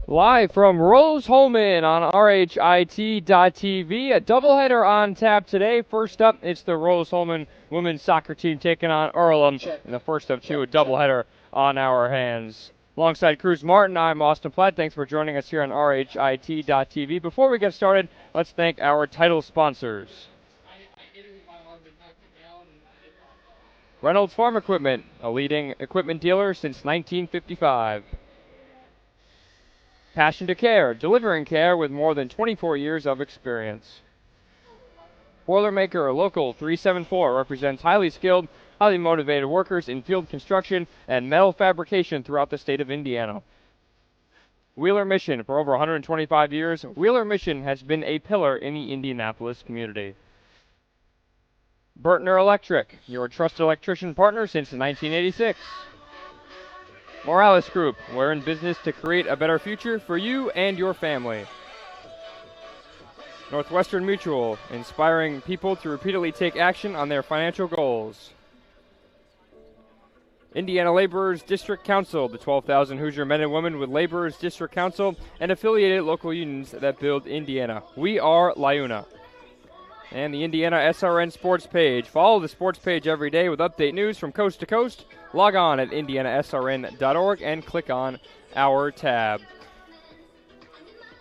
Live from Rose-Hulman on RHIT.TV, a doubleheader on tap today. First up, it's the Rose-Hulman women's soccer team taking on Earlham in the first of two, a doubleheader on our hands. Alongside Cruz Martin, I'm Austin Platt. Thanks for joining us here on RHIT.TV. Before we get started, let's thank our title sponsors. Reynolds Farm Equipment, a leading equipment dealer since 1955. Passion to Care, delivering care with more than 24 years of experience. Boilermaker Local 374 represents highly skilled, highly motivated workers in field construction and metal fabrication throughout the state of Indiana. Wheeler Mission, for over 125 years, Wheeler Mission has been a pillar in the Indianapolis community. Burtner Electric, your trusted electrician partner since 1986. Morales Group, we're in business to create a better future for you and your family. Northwestern Mutual, inspiring people to repeatedly take action on their financial goals. Indiana Laborers District Council, the 12,000 Hoosier men and women with Laborers District Council and affiliated local unions that build Indiana. We are LIUNA. And the IndianaSRN sports page. Follow the sports page every day with update news from coast to coast. Log on at IndianaSRN.org and click on our tab.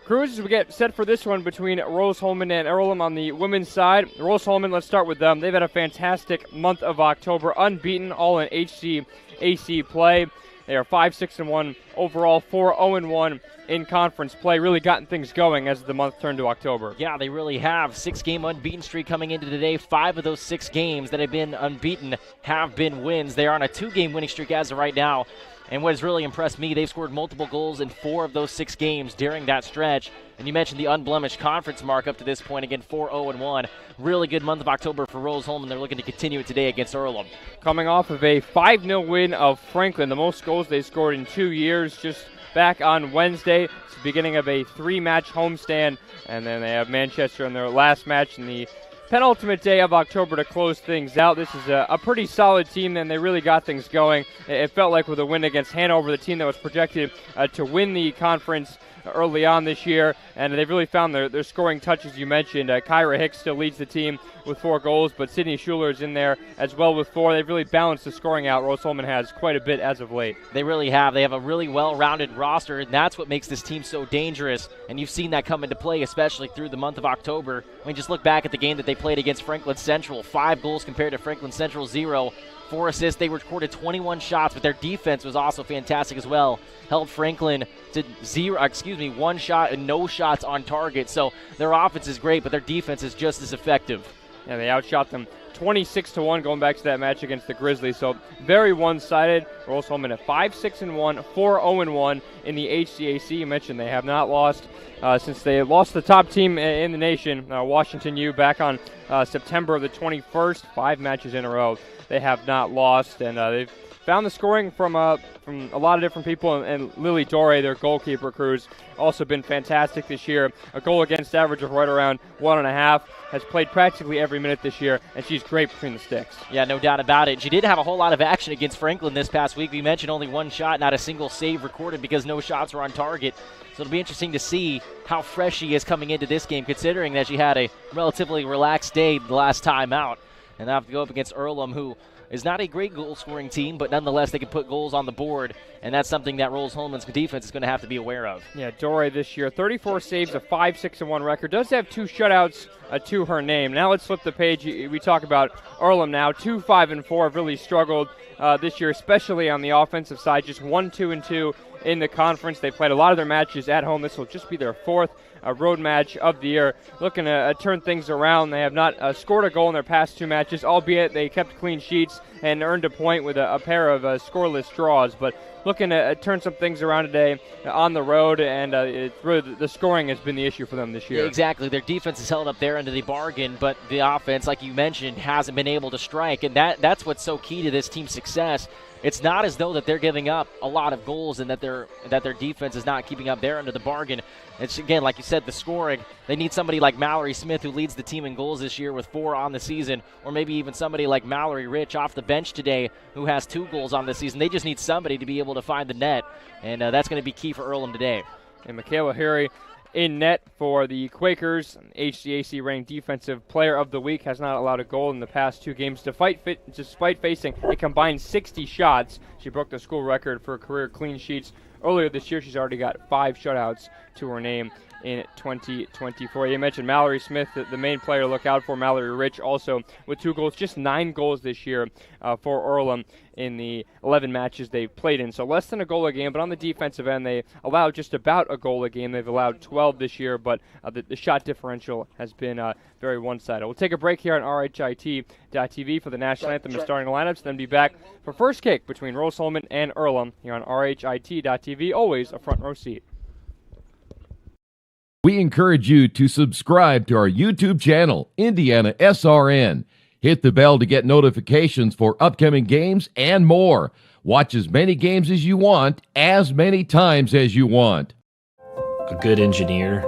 Cruz, as we get set for this one between Rose-Hulman and Earlham on the women's side. Rose-Hulman, let's start with them. They've had a fantastic month of October, unbeaten, all in HCAC play. They are 5-6-1 overall, 4-0-1 in conference play. Really gotten things going as the month turned to October. Yeah, they really have. 6-game unbeaten streak coming into today. 5 of those 6 games that have been unbeaten have been wins. They are on a 2-game winning streak as of right now. And what has really impressed me, they've scored multiple goals in 4 of those 6 games during that stretch. And you mentioned the unblemished conference mark up to this point. Again, 4-0-1. Really good month of October for Rose-Hulman. They're looking to continue it today against Earlham. Coming off of a 5-0 win of Franklin, the most goals they scored in 2 years, just back on Wednesday. It's the beginning of a 3-match homestand. And then they have Manchester in their last match in the penultimate day of October to close things out. This is a pretty solid team, and they really got things going. It felt like with a win against Hanover, the team that was projected to win the conference early on this year, and they've really found their scoring touches. You mentioned Kyra Hicks still leads the team with 4 goals, but Sydney Schuler is in there as well with 4. They've really balanced the scoring out. Rose-Hulman has quite a bit as of late. They really have. They have a really well-rounded roster, and that's what makes this team so dangerous, and you've seen that come into play, especially through the month of October. I mean, just look back at the game that they played against Franklin Central. 5 goals compared to Franklin Central 0. 4 assists. They recorded 21 shots, but their defense was also fantastic as well. Held Franklin to 1 shot and no shots on target. So their offense is great, but their defense is just as effective. Yeah, they outshot them 26-1 going back to that match against the Grizzlies. So very one-sided. Rose-Hulman at 5-6-1, 4-0-1 in the HCAC. You mentioned they have not lost since they lost the top team in the nation, Washington U, back on September the 21st. 5 matches in a row they have not lost, and they've found the scoring from a lot of different people, and Lily Dore, their goalkeeper, Cruz, also been fantastic this year. A goal against average of right around 1.5. Has played practically every minute this year, and she's great between the sticks. Yeah, no doubt about it. She did have a whole lot of action against Franklin this past week. We mentioned only 1 shot, not a single save recorded because no shots were on target. So it'll be interesting to see how fresh she is coming into this game, considering that she had a relatively relaxed day the last time out. And they'll have to go up against Earlham, who is not a great goal-scoring team, but nonetheless they can put goals on the board, and that's something that Rose-Hulman's defense is going to have to be aware of. Yeah, Dore this year, 34 saves, a 5-6-1 record. Does have 2 shutouts to her name. Now let's flip the page. We talk about Earlham now. 2-5-4 have really struggled this year, especially on the offensive side. Just 1-2-2 in the conference. They played a lot of their matches at home. This will just be their 4th road match of the year. Looking to turn things around. They have not scored a goal in their past 2 matches, albeit they kept clean sheets and earned a point with a pair of scoreless draws. But looking to turn some things around today on the road, and it's really the scoring has been the issue for them this year. Yeah, exactly. Their defense is held up there under the bargain, but the offense, like you mentioned, hasn't been able to strike, and that's what's so key to this team's success. It's not as though that they're giving up a lot of goals and that their defense is not keeping up there under the bargain. It's, again, like you said, the scoring. They need somebody like Mallory Smith, who leads the team in goals this year with 4 on the season, or maybe even somebody like Mallory Rich off the bench today who has 2 goals on the season. They just need somebody to be able to find the net, and that's going to be key for Earlham today. And Michaela Harry in net for the Quakers. HCAC ranked Defensive Player of the Week, has not allowed a goal in the past 2 games despite facing a combined 60 shots. She broke the school record for career clean sheets. Earlier this year, she's already got 5 shutouts to her name in 2024. You mentioned Mallory Smith, the main player to look out for. Mallory Rich also with 2 goals, just 9 goals this year for Earlham in the 11 matches they've played in. So less than a goal a game, but on the defensive end, they allow just about a goal a game. They've allowed 12 this year, but the shot differential has been very one-sided. We'll take a break here on RHIT.TV for the national anthem and starting lineups, then be back for first kick between Rose-Hulman and Earlham here on RHIT.TV. Always a front row seat. We encourage you to subscribe to our YouTube channel, IndianaSRN. Hit the bell to get notifications for upcoming games and more. Watch as many games as you want, as many times as you want. A good engineer,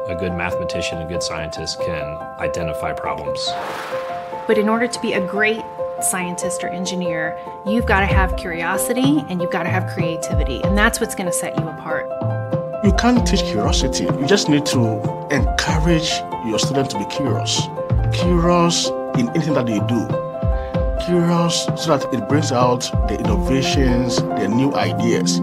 a good mathematician, a good scientist can identify problems. But in order to be a great scientist or engineer, you've got to have curiosity and you've got to have creativity, and that's what's going to set you apart. You can't teach curiosity. You just need to encourage your students to be curious. Curious in anything that they do. Curious so that it brings out the innovations, the new ideas.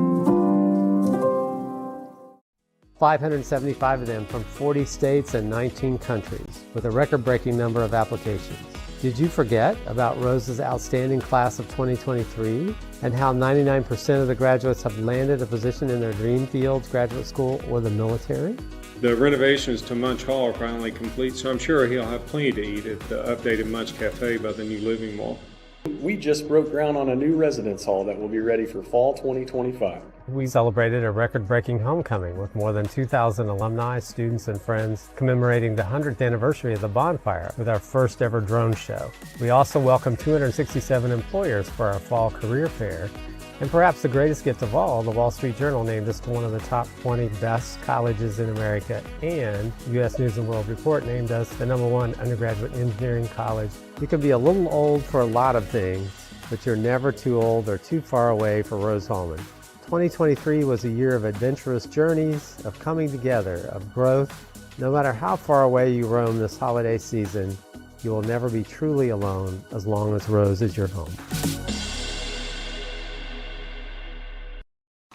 575 of them from 40 states and 19 countries, with a record-breaking number of applications. Did you forget about Rose's outstanding class of 2023 and how 99% of the graduates have landed a position in their dream fields, graduate school, or the military? The renovations to Munch Hall are finally complete, so I'm sure he'll have plenty to eat at the updated Munch Cafe by the new Living Mall. We just broke ground on a new residence hall that will be ready for fall 2025. We celebrated a record-breaking homecoming with more than 2,000 alumni, students, and friends commemorating the 100th anniversary of the bonfire with our first ever drone show. We also welcomed 267 employers for our fall career fair. And perhaps the greatest gift of all, the Wall Street Journal named us to one of the top 20 best colleges in America, and U.S. News & World Report named us the #1 undergraduate engineering college. You can be a little old for a lot of things, but you're never too old or too far away for Rose-Hulman. 2023 was a year of adventurous journeys, of coming together, of growth. No matter how far away you roam this holiday season, you will never be truly alone as long as Rose is your home.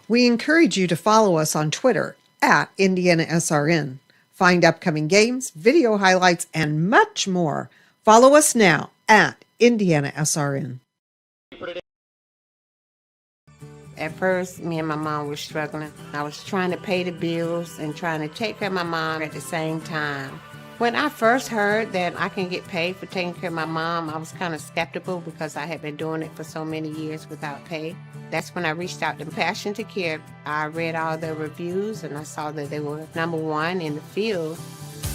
We encourage you to follow us on Twitter at IndianaSRN. Find upcoming games, video highlights, and much more. Follow us now at IndianaSRN. At first, me and my mom were struggling. I was trying to pay the bills and trying to take care of my mom at the same time. When I first heard that I can get paid for taking care of my mom, I was kind of skeptical because I had been doing it for so many years without pay. That's when I reached out to Passion to Care. I read all the reviews and I saw that they were #1 in the field.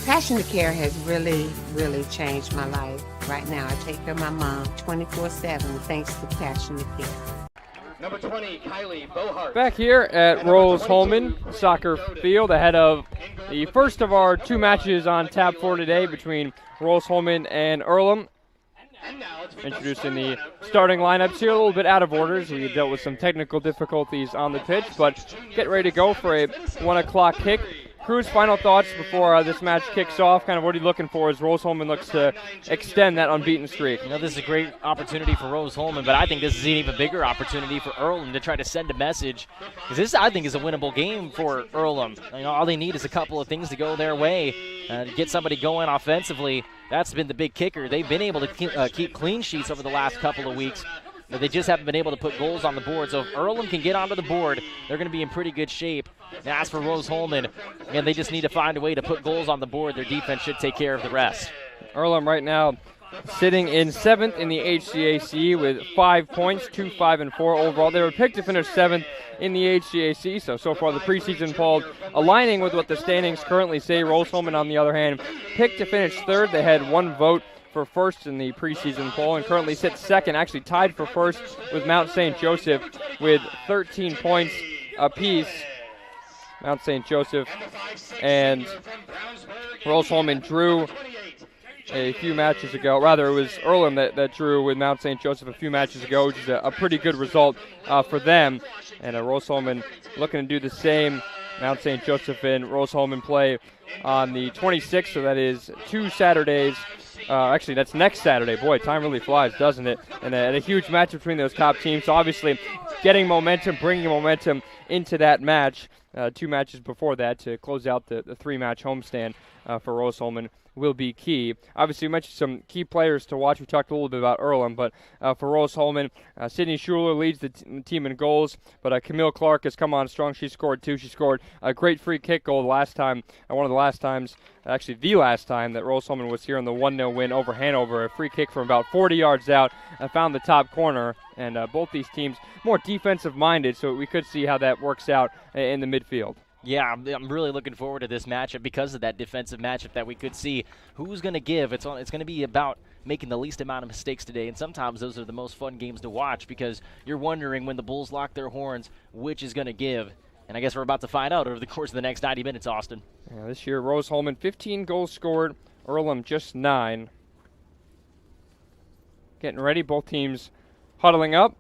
Passion to Care has really, really changed my life. Right now, I take care of my mom 24/7 thanks to Passion to Care. Number 20, Kylie Bohart. Back here at Rose-Hulman soccer field ahead of the first of our 2 matches on tap for today between Rose-Hulman and Earlham. Introducing the starting lineups here, a little bit out of order as we dealt with some technical difficulties on the pitch, but get ready to go for a 1 o'clock kick. Cruz, final thoughts before this match kicks off. Kind of what are you looking for as Rose-Hulman looks to extend that unbeaten streak? You know, this is a great opportunity for Rose-Hulman, but I think this is an even bigger opportunity for Earlham to try to send a message. Because this, I think, is a winnable game for Earlham. You know, all they need is a couple of things to go their way to get somebody going offensively. That's been the big kicker. They've been able to keep clean sheets over the last couple of weeks, but they just haven't been able to put goals on the board. So if Earlham can get onto the board, they're going to be in pretty good shape. And as for Rose-Hulman, and they just need to find a way to put goals on the board. Their defense should take care of the rest. Earlham right now sitting in 7th in the HCAC with 5 points, 2, 5, and 4 overall. They were picked to finish 7th in the HCAC, so far the preseason poll aligning with what the standings currently say. Rose-Hulman, on the other hand, picked to finish 3rd. They had 1 vote for 1st in the preseason poll and currently sit 2nd, actually tied for 1st with Mount St. Joseph with 13 points apiece. Mount St. Joseph and Rose-Hulman drew a few matches ago. Rather, it was Earlham that drew with Mount St. Joseph a few matches ago, which is a pretty good result for them. And Rose-Hulman looking to do the same Mount St. Joseph and Rose-Hulman play on the 26th, so that is 2 Saturdays. Actually, that's next Saturday. Boy, time really flies, doesn't it? And a huge match between those top teams. So obviously, getting momentum, bringing momentum into that match. 2 matches before that to close out the 3-match homestand for Rose-Hulman will be key. Obviously, we mentioned some key players to watch. We talked a little bit about Earlham, but for Rose-Hulman, Sydney Schuler leads the team in goals, but Camille Clark has come on strong. She scored 2. She scored a great free kick goal the last time, one of the last times, actually the last time that Rose-Hulman was here in the 1-0 win over Hanover. A free kick from about 40 yards out, found the top corner, and both these teams more defensive-minded, so we could see how that works out in the midfield. Yeah, I'm really looking forward to this matchup because of that defensive matchup that we could see. Who's going to give? It's going to be about making the least amount of mistakes today, and sometimes those are the most fun games to watch because you're wondering when the Bulls lock their horns, which is going to give. And I guess we're about to find out over the course of the next 90 minutes, Austin. Yeah, this year, Rose-Hulman, 15 goals scored. Earlham, just 9. Getting ready, both teams huddling up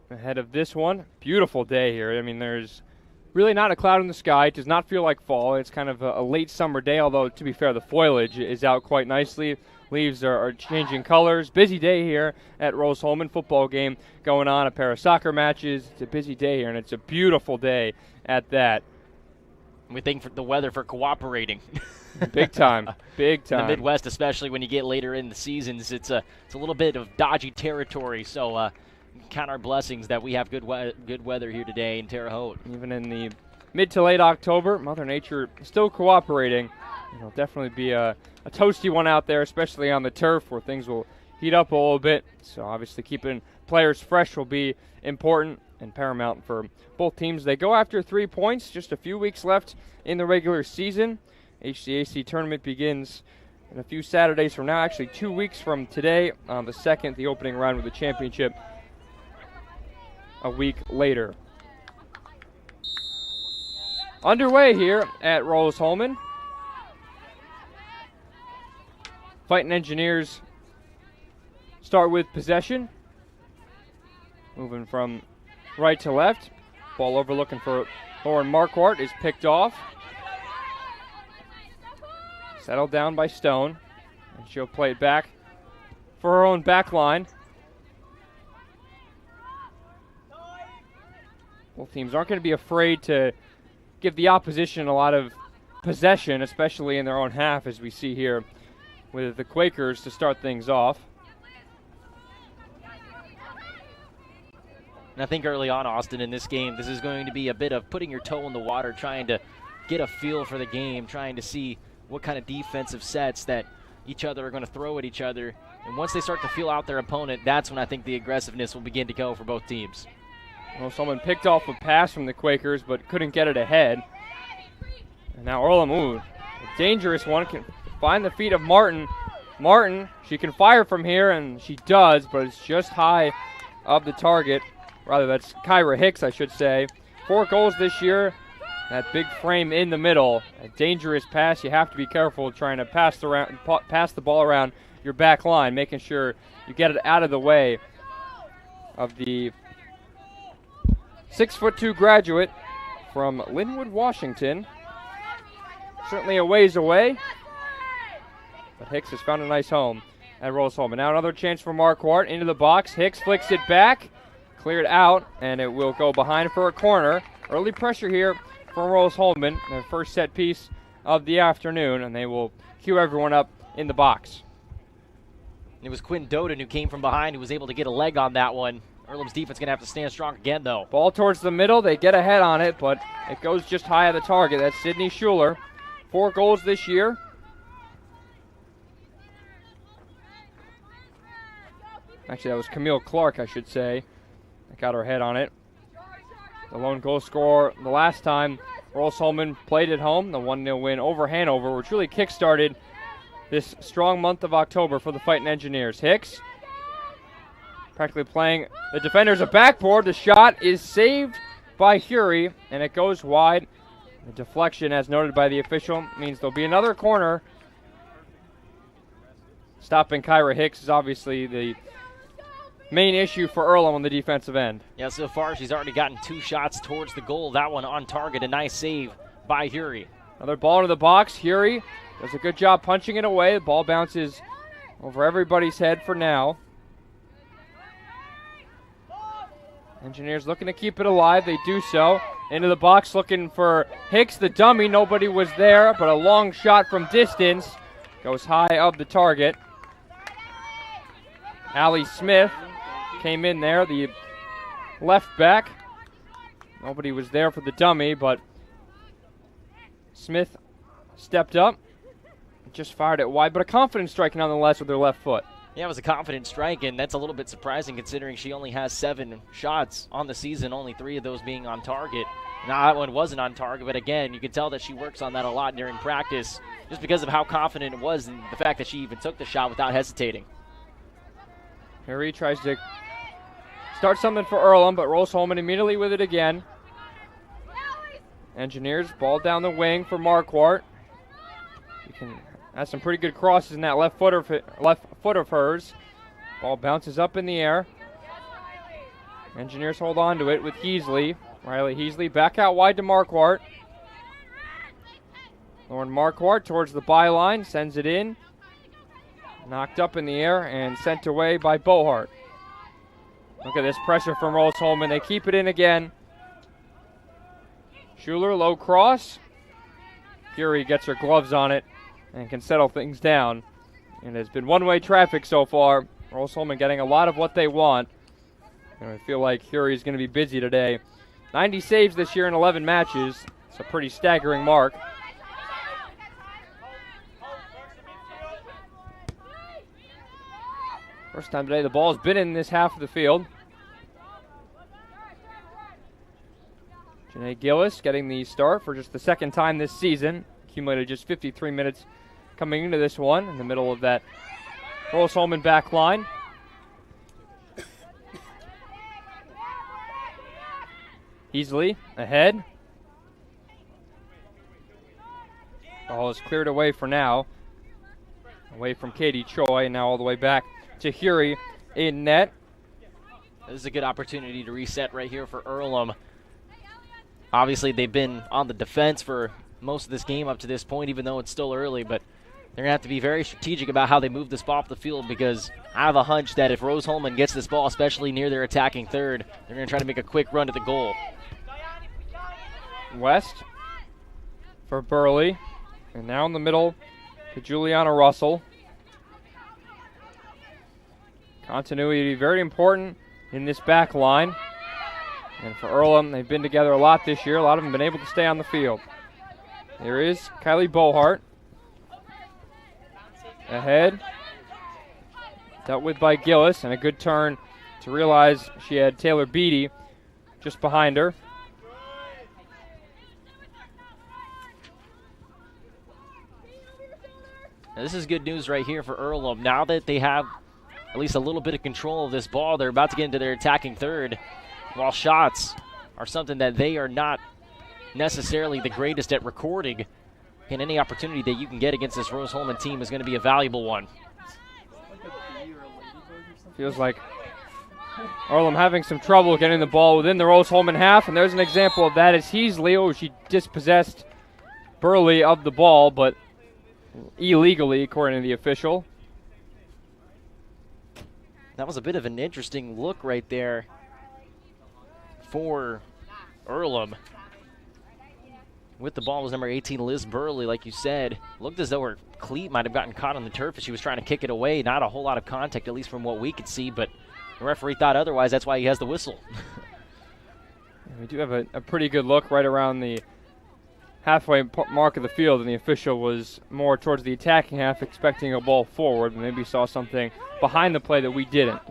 ahead of this one. Beautiful day here. I mean, there's really not a cloud in the sky. It does not feel like fall. It's kind of a late summer day, although, to be fair, the foliage is out quite nicely. Leaves are changing colors. Busy day here at Rose-Hulman. Football game going on, a pair of soccer matches. It's a busy day here, and it's a beautiful day at that. We thank for the weather for cooperating. Big time. Big time. In the Midwest, especially when you get later in the seasons, it's a little bit of dodgy territory, so count our blessings that we have good weather here today in Terre Haute. Even in the mid to late October, Mother Nature still cooperating. It'll definitely be a toasty one out there, especially on the turf where things will heat up a little bit. So obviously keeping players fresh will be important and paramount for both teams. They go after 3 points, just a few weeks left in the regular season. HCAC tournament begins in a few Saturdays from now, actually 2 weeks from today on the 2nd, the opening round with the championship a week later. Underway here at Rose-Hulman. Fighting Engineers start with possession. Moving from right to left. Ball over looking for Lauren Marquardt is picked off. Settled down by Stone. And she'll play it back for her own back line. Both teams aren't going to be afraid to give the opposition a lot of possession, especially in their own half, as we see here with the Quakers to start things off. And I think early on, Austin, in this game, this is going to be a bit of putting your toe in the water, trying to get a feel for the game, trying to see what kind of defensive sets that each other are going to throw at each other. And once they start to feel out their opponent, that's when I think the aggressiveness will begin to go for both teams. Well, someone picked off a pass from the Quakers, but couldn't get it ahead. And now Earlham, a dangerous one, can find the feet of Martin. Martin, she can fire from here, and she does, but it's just high of the target. Rather, that's Kyra Hicks, I should say. 4 goals this year. That big frame in the middle. A dangerous pass. You have to be careful trying to pass the ball around your back line, making sure you get it out of the way of the 6'2" graduate from Linwood, Washington. Certainly a ways away, but Hicks has found a nice home at Rose-Hulman. Now another chance for Marquardt into the box. Hicks flicks it back, cleared out, and it will go behind for a corner. Early pressure here from Rose-Hulman, their first set piece of the afternoon, and they will cue everyone up in the box. It was Quinn Doden who came from behind, who was able to get a leg on that one. Earlham's defense going to have to stand strong again, though. Ball towards the middle. They get ahead on it, but it goes just high of the target. That's Sydney Schuler. 4 goals this year. Actually, that was Camille Clark, I should say. I got her head on it. The lone goal scorer the last time Rose-Hulman played at home, the 1-0 win over Hanover, which really kick-started this strong month of October for the Fighting Engineers. Hicks practically playing the defenders a backboard. The shot is saved by Hury, and it goes wide. The deflection, as noted by the official, means there'll be another corner. Stopping Kyra Hicks is obviously the main issue for Earlham on the defensive end. Yeah, so far she's already gotten 2 shots towards the goal. That one on target, a nice save by Hury. Another ball into the box. Hury does a good job punching it away. The ball bounces over everybody's head for now. Engineers looking to keep it alive. They do so. Into the box looking for Hicks, the dummy. Nobody was there, but a long shot from distance goes high of the target. Allie Smith came in there, the left back. Nobody was there for the dummy, but Smith stepped up, just fired it wide, but a confident strike nonetheless with her left foot. Yeah, it was a confident strike, and that's a little bit surprising considering she only has 7 shots on the season, only 3 of those being on target. Now, that one wasn't on target, but again, you can tell that she works on that a lot during practice just because of how confident it was and the fact that she even took the shot without hesitating. Harry tries to start something for Earlham, but Rose-Hulman immediately with it again. Engineers, ball down the wing for Marquardt. You can has some pretty good crosses in that left foot of hers. Ball bounces up in the air. Engineers hold on to it with Heasley. Riley Heasley back out wide to Marquardt. Lauren Marquardt towards the byline, sends it in. Knocked up in the air and sent away by Bohart. Look at this pressure from Rose-Hulman. They keep it in again. Schuler, low cross. Fury gets her gloves on it and can settle things down. And it's been one-way traffic so far. Rose-Hulman getting a lot of what they want. And I feel like Fury is going to be busy today. 90 saves this year in 11 matches. It's a pretty staggering mark. First time today the ball's been in this half of the field. Janae Gillis getting the start for just the second time this season. Accumulated just 53 minutes coming into this one in the middle of that Rose-Hulman back line. Heasley ahead. Ball is cleared away for now. Away from Katie Choi, and now all the way back to Hury in net. This is a good opportunity to reset right here for Earlham. Obviously, they've been on the defense for most of this game up to this point, even though it's still early, but they're going to have to be very strategic about how they move this ball off the field because I have a hunch that if Rose-Hulman gets this ball, especially near their attacking third, they're going to try to make a quick run to the goal. West for Burley, and now in the middle to Juliana Russell. Continuity very important in this back line. And for Earlham, they've been together a lot this year. A lot of them have been able to stay on the field. There is Kylie Bohart. Ahead. Dealt with by Gillis, and a good turn to realize she had Taylor Beatty just behind her. Now, this is good news right here for Earlham. Now that they have at least a little bit of control of this ball, they're about to get into their attacking third. While shots are something that they are not necessarily the greatest at recording, and any opportunity that you can get against this Rose-Hulman team is going to be a valuable one. Feels like Earlham having some trouble getting the ball within the Rose-Hulman half, and there's an example of that. As Heasley, she dispossessed Burley of the ball, but illegally, according to the official. That was a bit of an interesting look right there for Earlham. With the ball was number 18, Liz Burley, like you said. Looked as though her cleat might have gotten caught on the turf as she was trying to kick it away. Not a whole lot of contact, at least from what we could see, but the referee thought otherwise. That's why he has the whistle. We do have a pretty good look right around the halfway mark of the field, and the official was more towards the attacking half, expecting a ball forward, but maybe saw something behind the play that we didn't.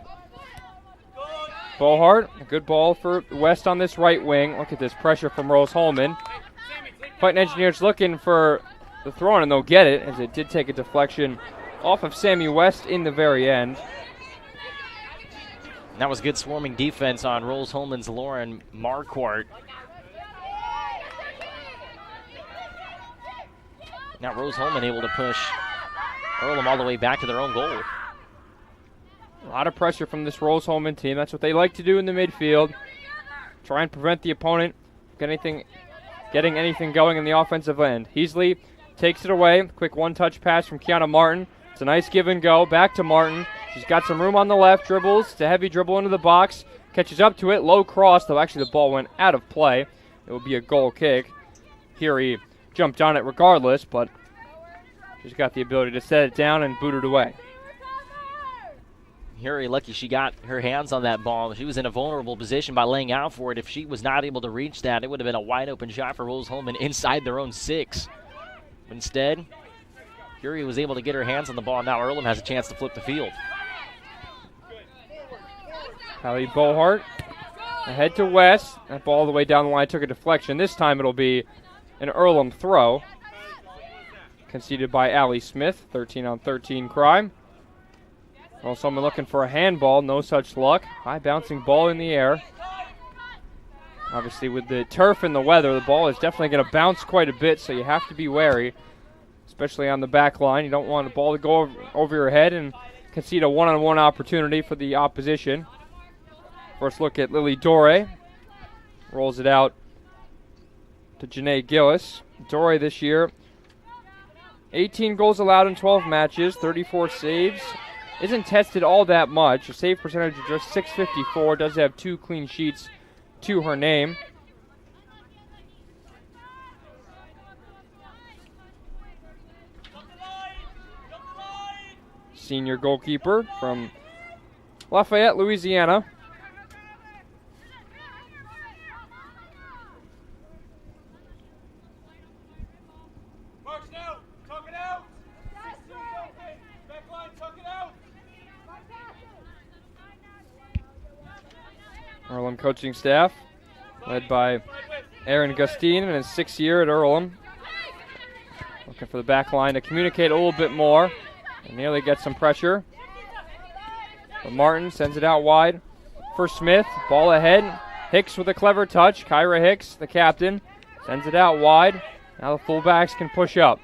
Bohart, a good ball for West on this right wing. Look at this pressure from Rose-Hulman. Fighting Engineers looking for the throw-in, and they'll get it, as it did take a deflection off of Sammy West in the very end. That was good swarming defense on Rose-Hulman's Lauren Marquardt. Now Rose-Hulman able to push Earlham all the way back to their own goal. A lot of pressure from this Rose-Hulman team. That's what they like to do in the midfield. Try and prevent the opponent getting anything going in the offensive end. Heasley takes it away. Quick one-touch pass from Kiana Martin. It's a nice give and go. Back to Martin. She's got some room on the left. Dribbles. It's a heavy dribble into the box. Catches up to it. Low cross, though actually the ball went out of play. It will be a goal kick. Here he jumped on it regardless, but she's got the ability to set it down and boot it away. Harry, lucky she got her hands on that ball. She was in a vulnerable position by laying out for it. If she was not able to reach that, it would have been a wide open shot for Rose-Hulman inside their own 6. Instead, Curie was able to get her hands on the ball. Now Earlham has a chance to flip the field. Hallie Bohart ahead to West. That ball all the way down the line took a deflection. This time it'll be an Earlham throw. Conceded by Allie Smith. 13-on-13 crime. Well, someone looking for a handball. No such luck. High bouncing ball in the air. Obviously, with the turf and the weather, the ball is definitely going to bounce quite a bit, so you have to be wary, especially on the back line. You don't want the ball to go over your head and concede a one-on-one opportunity for the opposition. First look at Lily Dore. Rolls it out to Janae Gillis. Dore this year, 18 goals allowed in 12 matches, 34 saves. Isn't tested all that much. A save percentage of just .654. Does have 2 clean sheets to her name. Senior goalkeeper from Lafayette, Louisiana. Earlham coaching staff, led by Aaron Gustine in his 6th year at Earlham. Looking for the back line to communicate a little bit more and nearly get some pressure. But Martin sends it out wide for Smith. Ball ahead. Hicks with a clever touch. Kyra Hicks, the captain, sends it out wide. Now the fullbacks can push up.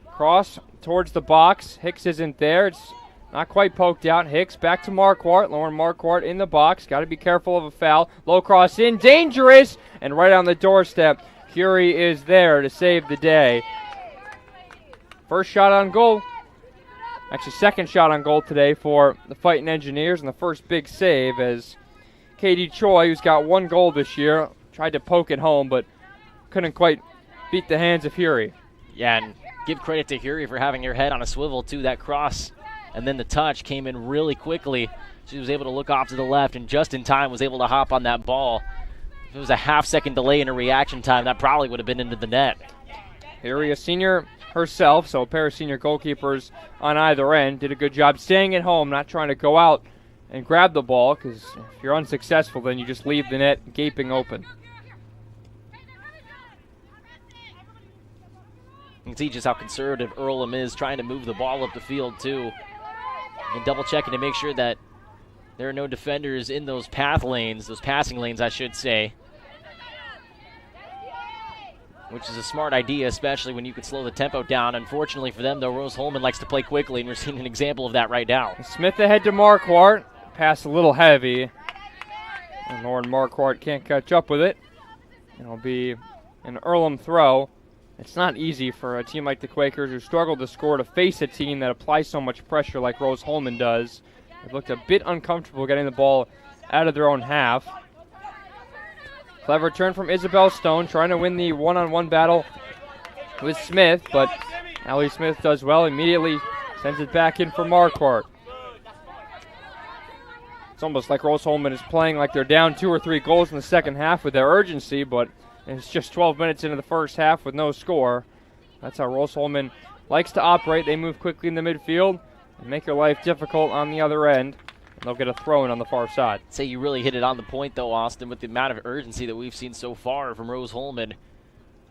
Cross towards the box. Hicks isn't there. It's not quite poked out. Hicks back to Marquardt. Lauren Marquardt in the box. Got to be careful of a foul. Low cross in. Dangerous! And right on the doorstep, Curie is there to save the day. First shot on goal. Actually, second shot on goal today for the Fighting Engineers, and the first big save as Katie Choi, who's got 1 goal this year, tried to poke it home, but couldn't quite beat the hands of Curie. Yeah, and give credit to Curie for having her head on a swivel, too. That cross and then the touch came in really quickly. She was able to look off to the left and just in time was able to hop on that ball. If it was a half-second delay in her reaction time, that probably would have been into the net. Curie, a senior herself, so a pair of senior goalkeepers on either end, did a good job staying at home, not trying to go out and grab the ball, because if you're unsuccessful, then you just leave the net gaping open. You can see just how conservative Earlham is, trying to move the ball up the field, too. And double-checking to make sure that there are no defenders in those path lanes, those passing lanes, I should say. Which is a smart idea, especially when you could slow the tempo down. Unfortunately for them, though, Rose-Hulman likes to play quickly, and we're seeing an example of that right now. Smith ahead to Marquardt. Pass a little heavy. And Lauren Marquardt can't catch up with it. It'll be an Earlham throw. It's not easy for a team like the Quakers, who struggle to score, to face a team that applies so much pressure like Rose-Hulman does. They've looked a bit uncomfortable getting the ball out of their own half. Clever turn from Isabel Stone, trying to win the one-on-one battle with Smith, but Allie Smith does well, immediately sends it back in for Marquardt. It's almost like Rose-Hulman is playing like they're down 2 or 3 goals in the second half with their urgency, but it's just 12 minutes into the first half with no score. That's how Rose-Hulman likes to operate. They move quickly in the midfield and make their life difficult on the other end. And they'll get a throw-in on the far side. I'd say you really hit it on the point, though, Austin, with the amount of urgency that we've seen so far from Rose-Hulman.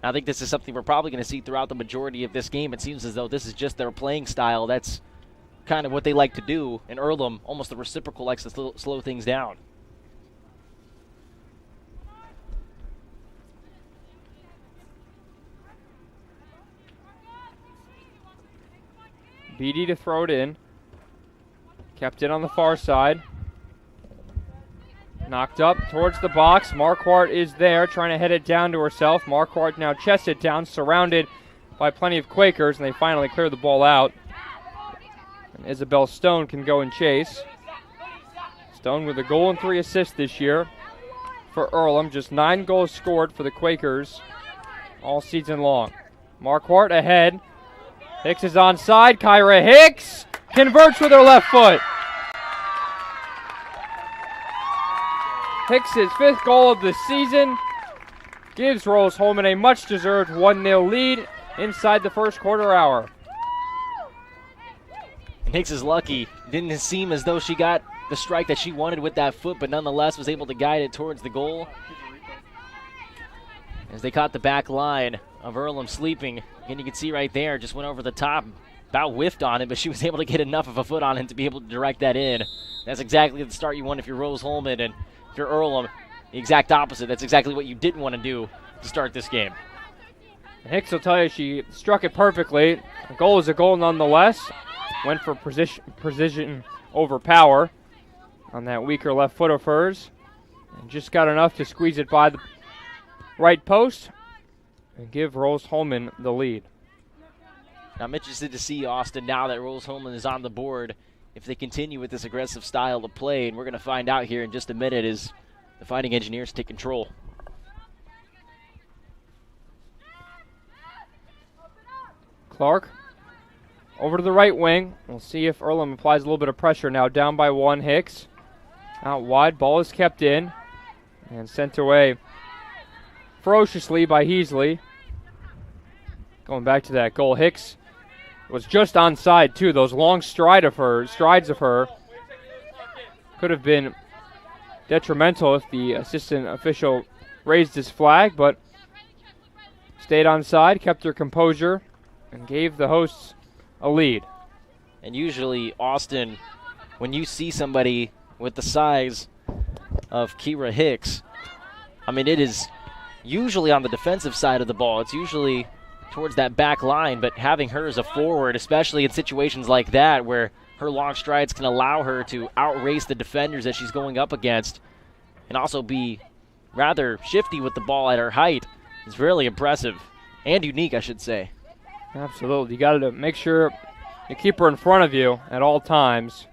I think this is something we're probably going to see throughout the majority of this game. It seems as though this is just their playing style. That's kind of what they like to do. And Earlham, almost the reciprocal, likes to slow things down. Beatty to throw it in. Kept it on the far side. Knocked up towards the box. Marquardt is there, trying to head it down to herself. Marquardt now chests it down, surrounded by plenty of Quakers, and they finally clear the ball out. And Isabel Stone can go and chase. Stone with a goal and 3 assists this year for Earlham. Just 9 goals scored for the Quakers all season long. Marquardt ahead. Hicks is onside. Kyra Hicks converts with her left foot. Hicks' 5th goal of the season gives Rose-Hulman a much-deserved 1-0 lead inside the first quarter hour. And Hicks is lucky. Didn't seem as though she got the strike that she wanted with that foot, but nonetheless was able to guide it towards the goal. As they caught the back line of Earlham sleeping. Again, you can see right there, just went over the top, about whiffed on it, but she was able to get enough of a foot on it to be able to direct that in. That's exactly the start you want if you're Rose-Hulman, and if you're Earlham, the exact opposite. That's exactly what you didn't want to do to start this game. Hicks will tell you she struck it perfectly. A goal is a goal nonetheless. Went for precision over power on that weaker left foot of hers. And just got enough to squeeze it by the right post and give Rose-Hulman the lead. Now I'm interested to see, Austin, now that Rose-Hulman is on the board, if they continue with this aggressive style of play, and we're going to find out here in just a minute as the Fighting Engineers take control. Clark over to the right wing. We'll see if Earlham applies a little bit of pressure now. Down by 1, Hicks. Out wide, ball is kept in and sent away ferociously by Heasley. Going back to that goal, Hicks was just onside too. Those long strides of her could have been detrimental if the assistant official raised his flag, but stayed onside, kept her composure, and gave the hosts a lead. And usually, Austin, when you see somebody with the size of Kyra Hicks, I mean, it is usually on the defensive side of the ball. It's usually towards that back line, but having her as a forward, especially in situations like that where her long strides can allow her to outrace the defenders that she's going up against and also be rather shifty with the ball at her height, is really impressive and unique, I should say. Absolutely. You got to make sure you keep her in front of you at all times,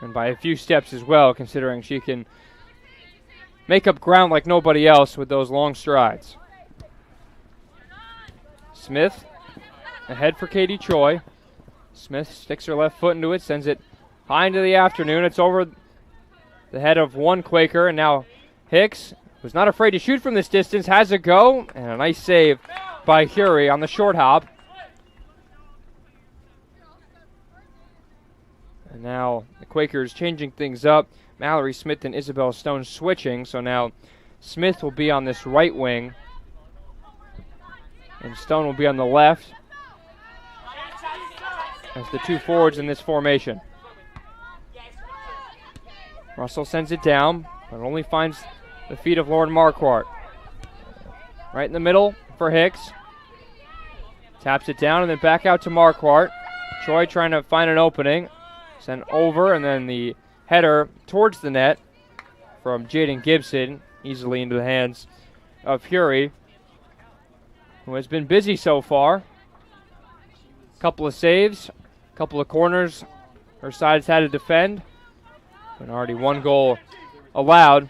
and by a few steps as well, considering she can make up ground like nobody else with those long strides. Smith ahead for Katie Choi. Smith sticks her left foot into it, sends it high into the afternoon. It's over the head of 1 Quaker, and now Hicks, who's not afraid to shoot from this distance, has a go, and a nice save by Curie on the short hop. And now the Quakers changing things up. Mallory Smith and Isabel Stone switching, so now Smith will be on this right wing, and Stone will be on the left as the 2 forwards in this formation. Russell sends it down, but only finds the feet of Lauren Marquardt. Right in the middle for Hicks. Taps it down and then back out to Marquardt. Choi trying to find an opening. Sent over, and then the header towards the net from Jaden Gibson, easily into the hands of Fury, who has been busy so far. Couple of saves, couple of corners her side's had to defend, and already 1 goal allowed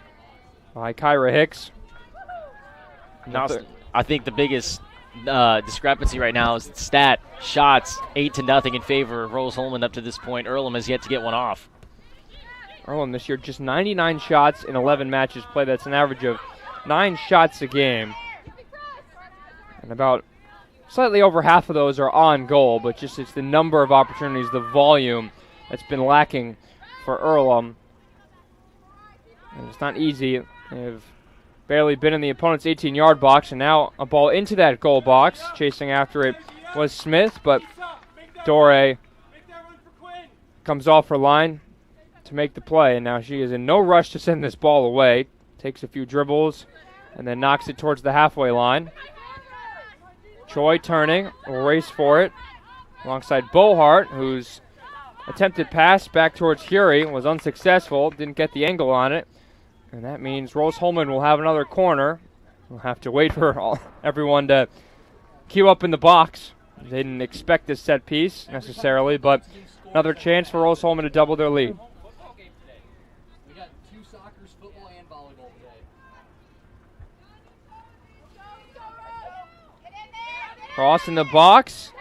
by Kyra Hicks. Now, I think the biggest discrepancy right now is the stat. Shots 8-0 in favor of Rose-Hulman up to this point. Earlham has yet to get one off. Earlham this year just 99 shots in 11 matches played. That's an average of 9 shots a game. And about slightly over half of those are on goal, but just it's the number of opportunities, the volume that's been lacking for Earlham. And it's not easy. They've barely been in the opponent's 18-yard box, and now a ball into that goal box. Chasing after it was Smith, but Dore comes off her line to make the play, and now she is in no rush to send this ball away. Takes a few dribbles and then knocks it towards the halfway line. Choi turning, will race for it alongside Bohart, who's attempted pass back towards Fury was unsuccessful, didn't get the angle on it. And that means Rose-Hulman will have another corner. We'll have to wait for everyone to queue up in the box. They didn't expect this set piece necessarily, but another chance for Rose-Hulman to double their lead. Cross in the box.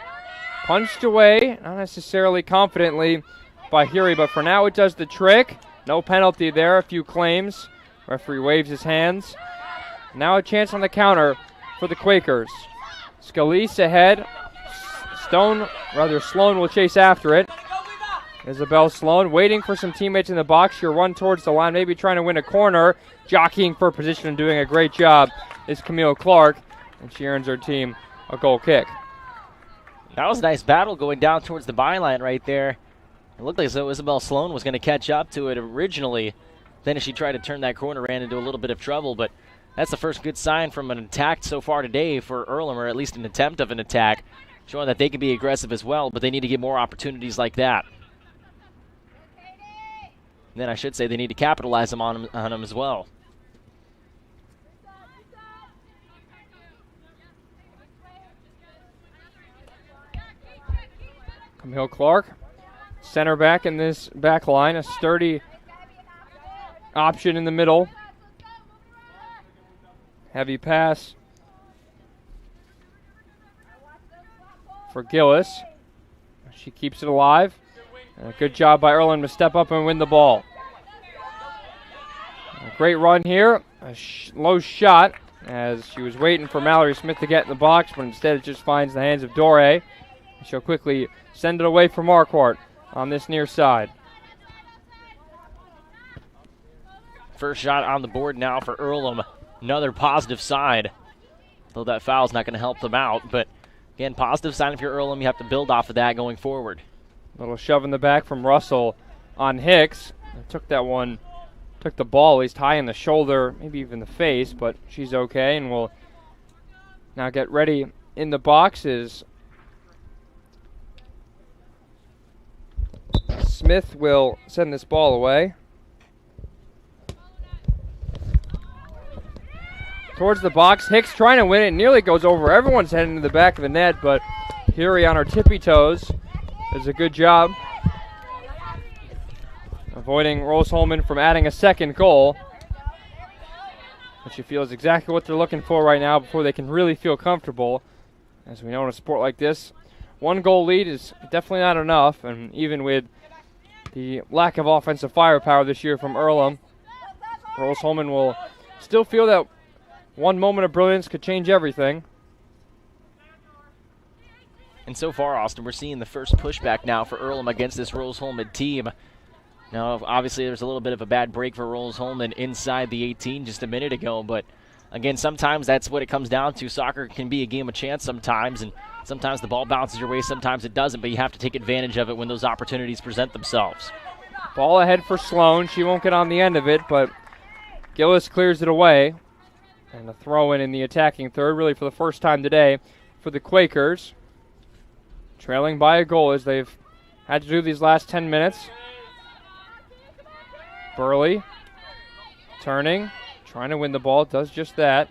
Punched away, not necessarily confidently by Hury, but for now it does the trick. No penalty there, a few claims. Referee waves his hands. Now a chance on the counter for the Quakers. Scalise ahead. Sloan will chase after it. Isabel Sloan waiting for some teammates in the box. She'll run towards the line, maybe trying to win a corner. Jockeying for position and doing a great job is Camille Clark, and she earns her team a goal kick. That was a nice battle going down towards the byline right there. It looked like as though Isabel Sloan was going to catch up to it originally. Then as she tried to turn that corner, ran into a little bit of trouble. But that's the first good sign from an attack so far today for Earlham, or at least an attempt of an attack, showing that they can be aggressive as well, but they need to get more opportunities like that. And then I should say they need to capitalize on them as well. Camille Clark, center back in this back line, a sturdy option in the middle. Heavy pass for Gillis. She keeps it alive. And a good job by Earlham to step up and win the ball. A great run here. A low shot as she was waiting for Mallory Smith to get in the box, but instead it just finds the hands of Dore. She'll quickly send it away for Marquardt on this near side. First shot on the board now for Earlham. Another positive side. Though that foul's not going to help them out. But again, positive sign if you're Earlham. You have to build off of that going forward. Little shove in the back from Russell on Hicks. Took that one, took the ball at least high in the shoulder, maybe even the face, but she's okay and will now get ready in the boxes. Smith will send this ball away. Towards the box, Hicks trying to win it, nearly goes over everyone's head into the back of the net, but Hury on her tippy toes does a good job avoiding Rose-Hulman from adding a second goal. But she feels exactly what they're looking for right now before they can really feel comfortable. As we know in a sport like this, one goal lead is definitely not enough, and even with the lack of offensive firepower this year from Earlham, Rose-Hulman will still feel that one moment of brilliance could change everything. And so far, Austin, we're seeing the first pushback now for Earlham against this Rose-Hulman team. Now, obviously, there's a little bit of a bad break for Rose-Hulman inside the 18 just a minute ago, but again, sometimes that's what it comes down to. Soccer can be a game of chance sometimes, and sometimes the ball bounces your way, sometimes it doesn't, but you have to take advantage of it when those opportunities present themselves. Ball ahead for Sloan. She won't get on the end of it, but Gillis clears it away. And a throw-in in the attacking third, really for the first time today for the Quakers. Trailing by a goal as they've had to do these last 10 minutes. Burley turning, trying to win the ball, does just that.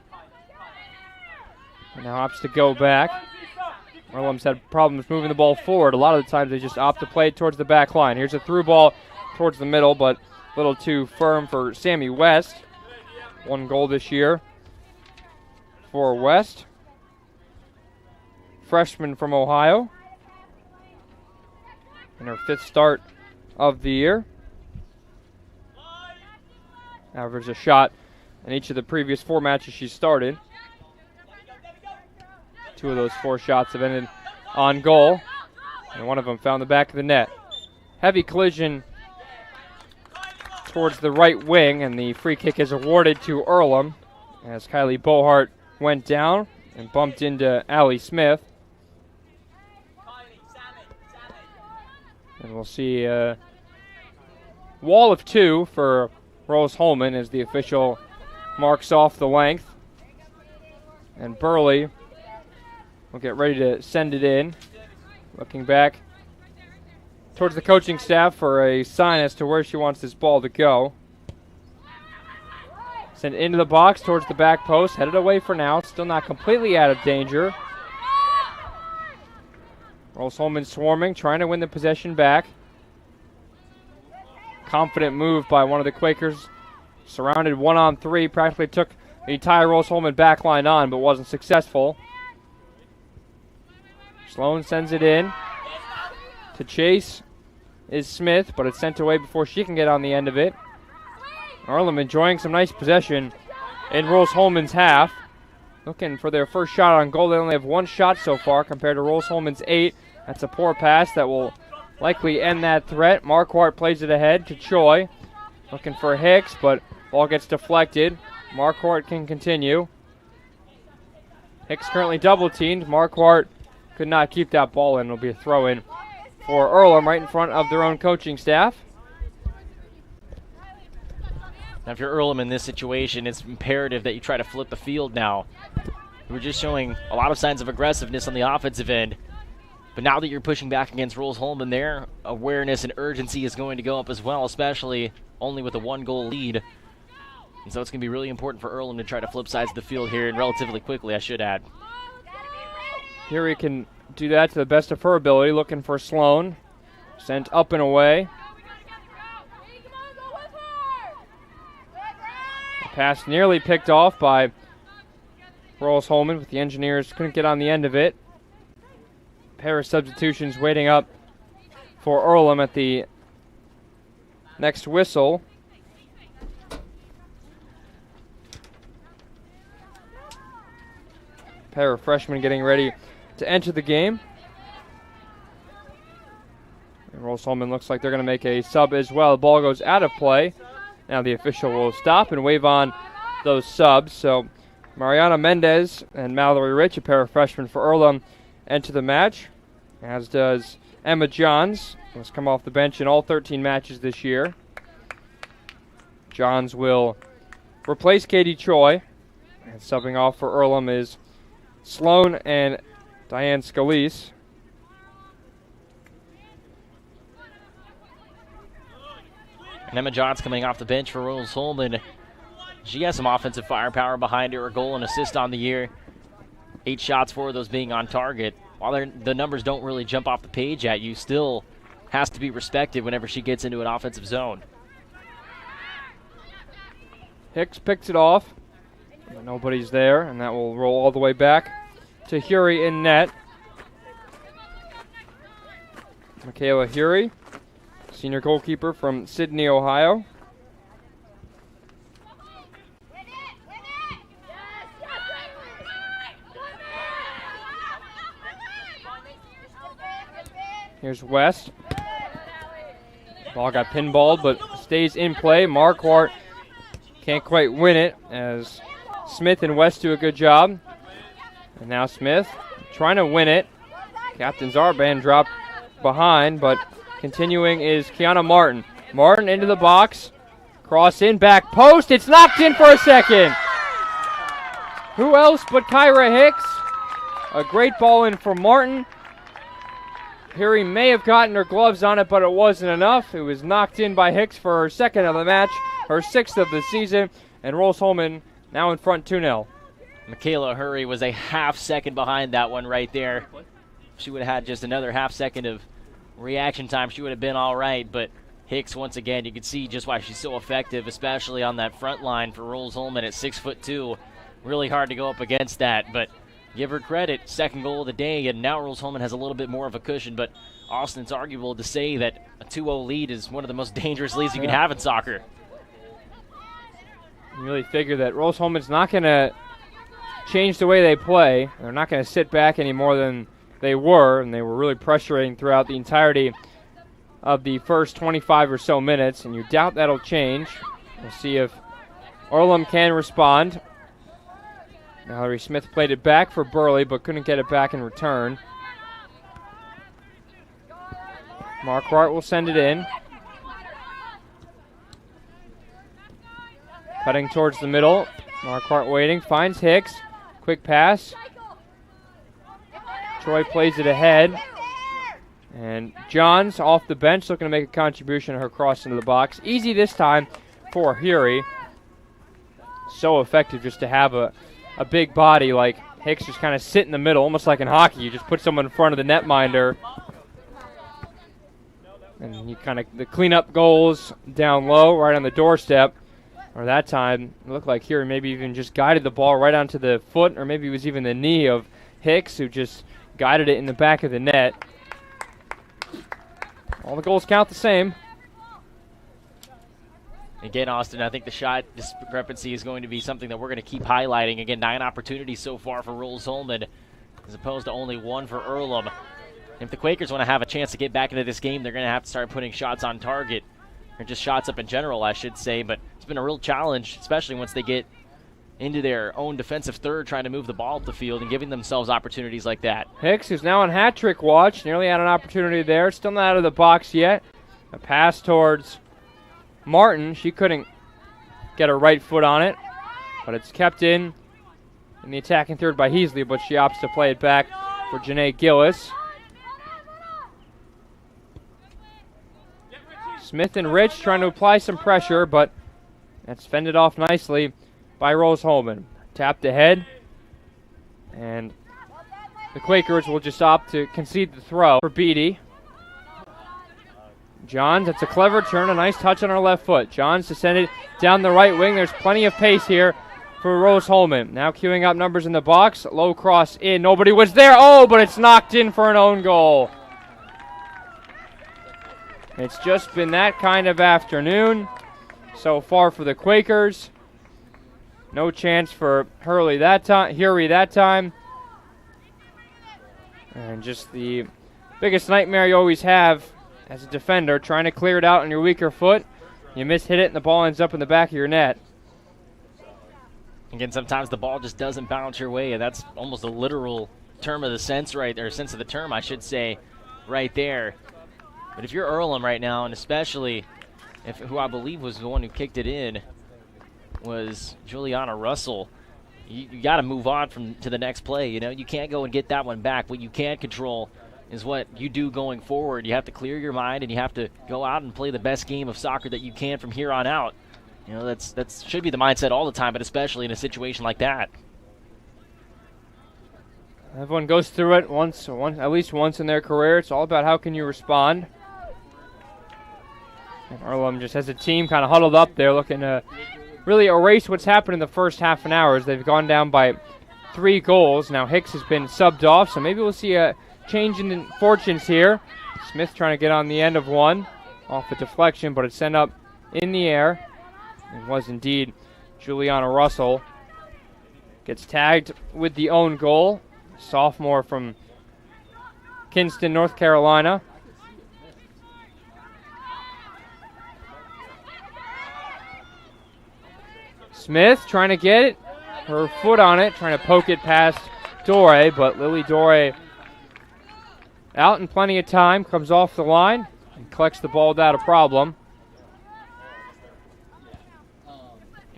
And now opts to go back. Earlham's had problems moving the ball forward. A lot of the times they just opt to play it towards the back line. Here's a through ball towards the middle, but a little too firm for Sammy West. One goal this year for West. Freshman from Ohio. In her 5th start of the year. Averaged a shot in each of the previous 4 matches she started. 2 of those 4 shots have ended on goal, and one of them found the back of the net. Heavy collision towards the right wing, and the free kick is awarded to Earlham as Kylie Bohart went down and bumped into Allie Smith. And we'll see a wall of 2 for Rose-Hulman as the official marks off the length. And Burley will get ready to send it in. Looking back towards the coaching staff for a sign as to where she wants this ball to go. Sent into the box towards the back post, headed away for now, still not completely out of danger. Rose-Hulman swarming, trying to win the possession back. Confident move by one of the Quakers. Surrounded 1-on-3, practically took the entire Rose-Hulman back line on, but wasn't successful. Sloan sends it in. To chase is Smith, but it's sent away before she can get on the end of it. Earlham enjoying some nice possession in Rose-Hulman's half. Looking for their first shot on goal. They only have one shot so far compared to Rose-Hulman's 8. That's a poor pass that will likely end that threat. Marquardt plays it ahead to Choi. Looking for Hicks, but ball gets deflected. Marquardt can continue. Hicks currently double-teamed. Marquardt could not keep that ball in. It'll be a throw-in for Earlham right in front of their own coaching staff. Now, if you're Earlham in this situation, it's imperative that you try to flip the field now. You were just showing a lot of signs of aggressiveness on the offensive end. But now that you're pushing back against Rose-Hulman, their awareness and urgency is going to go up as well, especially only with a 1-goal lead. And so it's going to be really important for Earlham to try to flip sides of the field here, and relatively quickly, I should add. Here he can do that to the best of her ability, looking for Sloan. Sent up and away. Pass nearly picked off by Rose-Hulman, but the Engineers couldn't get on the end of it. Pair of substitutions waiting up for Earlham at the next whistle. Pair of freshmen getting ready to enter the game. And Rose-Hulman looks like they're going to make a sub as well. The ball goes out of play. Now the official will stop and wave on those subs. So Mariana Mendez and Mallory Rich, a pair of freshmen for Earlham, enter the match, as does Emma Johns, who has come off the bench in all 13 matches this year. Johns will replace Katie Choi. And subbing off for Earlham is Sloan and Diane Scalise. And Emma Johns coming off the bench for Rose-Hulman. She has some offensive firepower behind her, a goal and assist on the year. 8 shots, 4 of those being on target. While the numbers don't really jump off the page at you, still has to be respected whenever she gets into an offensive zone. Hicks picks it off. Nobody's there, and that will roll all the way back to Hury in net. Michaela Hury, senior goalkeeper from Sydney, Ohio. Here's West. Ball got pinballed, but stays in play. Marquardt can't quite win it as Smith and West do a good job. And now Smith trying to win it. Captain Zarban dropped behind, but continuing is Kiana Martin. Martin into the box. Cross in, back post. It's knocked in for a second. Who else but Kyra Hicks? A great ball in for Martin. Hury may have gotten her gloves on it, but it wasn't enough. It was knocked in by Hicks for her second of the match, her 6th of the season, and Rose-Hulman now in front 2-0. Michaela Hury was a half second behind that one right there. If she would have had just another half second of reaction time, she would have been all right. But Hicks, once again, you can see just why she's so effective, especially on that front line for Rose-Hulman at 6'2". Really hard to go up against that, but give her credit, 2nd goal of the day, and now Rose-Hulman has a little bit more of a cushion, but Austin, it's arguable to say that a 2-0 lead is one of the most dangerous leads you can have in soccer. You really figure that Rose-Hulman's not going to change the way they play. They're not going to sit back any more than they were, and they were really pressuring throughout the entirety of the first 25 or so minutes, and you doubt that'll change. We'll see if Earlham can respond. Mallory Smith played it back for Burley, but couldn't get it back in return. Marquardt will send it in. Cutting towards the middle. Marquardt waiting, finds Hicks. Quick pass. Troy plays it ahead. And Johns off the bench looking to make a contribution to her cross into the box. Easy this time for Hury. So effective just to have a big body like Hicks just kind of sit in the middle, almost like in hockey. You just put someone in front of the netminder. And you kind of, the cleanup goals down low, right on the doorstep. Or that time, it looked like Hury maybe even just guided the ball right onto the foot, or maybe it was even the knee of Hicks, who just guided it in the back of the net. All the goals count the same. Again, Austin, I think the shot discrepancy is going to be something that we're going to keep highlighting. Again, 9 opportunities so far for Rose-Hulman, as opposed to only 1 for Earlham. If the Quakers want to have a chance to get back into this game, they're going to have to start putting shots on target, or just shots up in general, I should say. But it's been a real challenge, especially once they get into their own defensive third, trying to move the ball up the field and giving themselves opportunities like that. Hicks, who's now on hat trick watch, nearly had an opportunity there. Still not out of the box yet. A pass towards Martin. She couldn't get her right foot on it, but it's kept in the attacking third by Heasley, but she opts to play it back for Janae Gillis. Smith and Rich trying to apply some pressure, but that's fended off nicely by Rose-Hulman. Tapped ahead, and the Quakers will just opt to concede the throw for Beatty. Johns, that's a clever turn, a nice touch on her left foot. Johns to send it down the right wing. There's plenty of pace here for Rose-Hulman. Now queuing up numbers in the box. Low cross in. Nobody was there. Oh, but it's knocked in for an own goal. It's just been that kind of afternoon so far for the Quakers. No chance for Hury that time. And just the biggest nightmare you always have as a defender, trying to clear it out on your weaker foot. You hit it and the ball ends up in the back of your net. Again, sometimes the ball just doesn't bounce your way, and that's almost a literal term of the sense, right, or sense of the term, I should say, right there. But if you're Earlham right now, and especially if who I believe was the one who kicked it in was Juliana Russell, you got to move on to the next play. You know, you can't go and get that one back. What you can control is what you do going forward. You have to clear your mind, and you have to go out and play the best game of soccer that you can from here on out. You know, that should be the mindset all the time, but especially in a situation like that. Everyone goes through it at least once in their career. It's all about how can you respond. And Earlham just has a team kind of huddled up there looking to really erase what's happened in the first half an hour as they've gone down by 3 goals. Now Hicks has been subbed off, so maybe we'll see a change in the fortunes here. Smith trying to get on the end of one off a deflection, but it's sent up in the air. It was indeed Juliana Russell. Gets tagged with the own goal. Sophomore from Kinston, North Carolina. Smith trying to get it, her foot on it, trying to poke it past Dore, but Lily Dore out in plenty of time, comes off the line and collects the ball without a problem.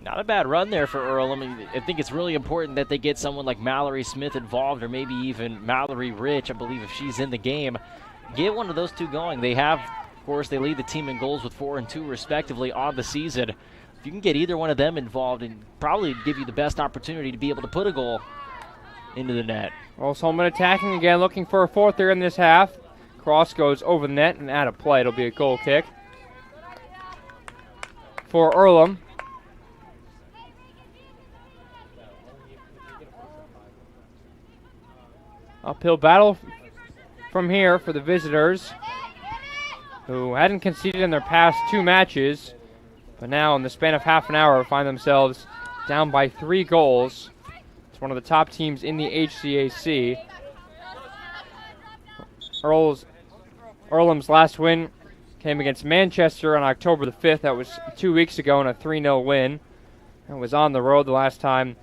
Not a bad run there for Earlham. I think it's really important that they get someone like Mallory Smith involved, or maybe even Mallory Rich, I believe, if she's in the game. Get one of those two going. They have, of course, they lead the team in goals with 4 and 2 respectively on the season. If you can get either one of them involved, and probably give you the best opportunity to be able to put a goal into the net. Rose-Hulman attacking again, looking for a fourth there in this half. Cross goes over the net and out of play. It'll be a goal kick for Earlham. Uphill battle from here for the visitors, who hadn't conceded in their past 2 matches, but now in the span of half an hour find themselves down by 3 goals. It's one of the top teams in the HCAC. Earlham's last win came against Manchester on October the 5th. That was 2 weeks ago in a 3-0 win. It was on the road the last time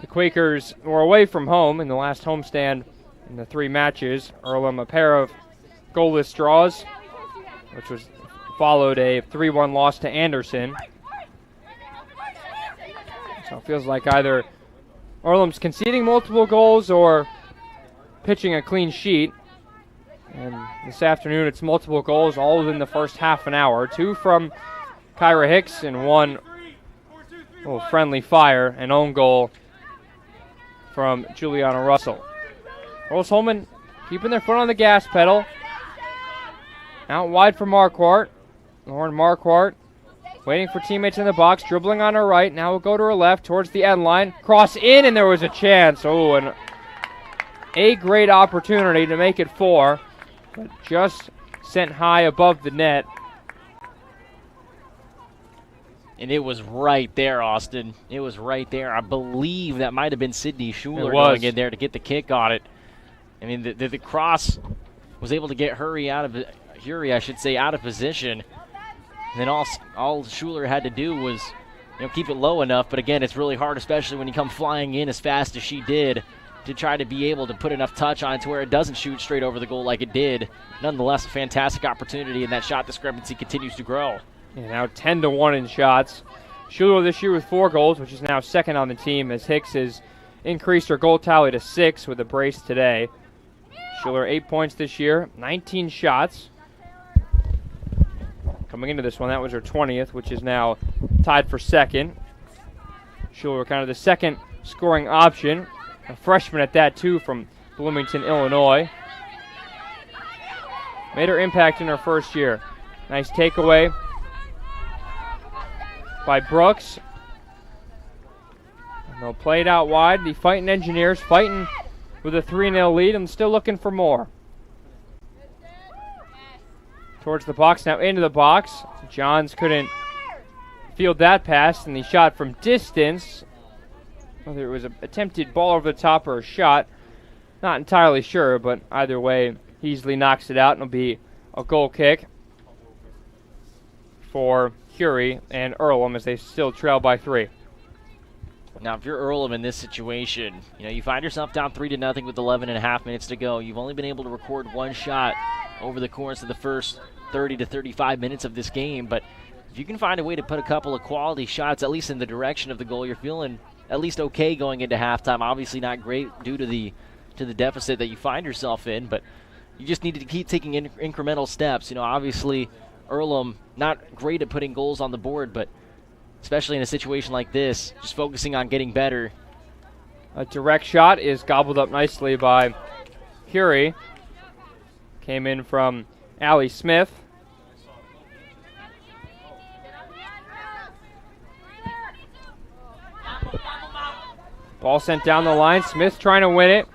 the Quakers were away from home in the last homestand in the 3 matches. Earlham a pair of goalless draws, which was followed a 3-1 loss to Anderson. So it feels like either Earlham's conceding multiple goals or pitching a clean sheet. And this afternoon, it's multiple goals, all within the first half an hour. 2 from Kyra Hicks and 1 little friendly fire, an own goal from Juliana Russell. Rose-Hulman keeping their foot on the gas pedal. Out wide for Marquardt. Lauren Marquardt waiting for teammates in the box, dribbling on her right. Now we'll go to her left towards the end line. Cross in, and there was a chance. Oh, and a great opportunity to make it 4, but just sent high above the net. And it was right there, Austin. It was right there. I believe that might have been Sydney Schuler going in there to get the kick on it. I mean, the cross was able to get Hurry out of position. And then all Schuler had to do was, keep it low enough. But again, it's really hard, especially when you come flying in as fast as she did, to try to be able to put enough touch on it to where it doesn't shoot straight over the goal like it did. Nonetheless, a fantastic opportunity, and that shot discrepancy continues to grow. Yeah, now 10-1 in shots. Schuler this year with 4 goals, which is now second on the team, as Hicks has increased her goal tally to 6 with a brace today. Schuler 8 points this year, 19 shots. Coming into this one, that was her 20th, which is now tied for second. Schuler kind of the second scoring option. A freshman at that, too, from Bloomington, Illinois. Made her impact in her first year. Nice takeaway by Brooks. And they'll play it out wide. The Fighting Engineers fighting with a 3-0 lead and still looking for more. Towards the box, now into the box. Johns couldn't field that pass, and the shot from distance, whether it was an attempted ball over the top or a shot, not entirely sure, but either way, Heasley knocks it out, and it'll be a goal kick for Curie and Earlham as they still trail by 3. Now, if you're Earlham in this situation, you find yourself down 3-0 with 11.5 minutes to go. You've only been able to record 1 shot over the course of the first 30 to 35 minutes of this game, but if you can find a way to put a couple of quality shots, at least in the direction of the goal, you're feeling at least okay going into halftime. Obviously not great due to the deficit that you find yourself in, but you just need to keep taking incremental steps. Obviously Earlham not great at putting goals on the board, but especially in a situation like this, just focusing on getting better. A direct shot is gobbled up nicely by Curie. Came in from Allie Smith. Ball sent down the line. Smith trying to win it.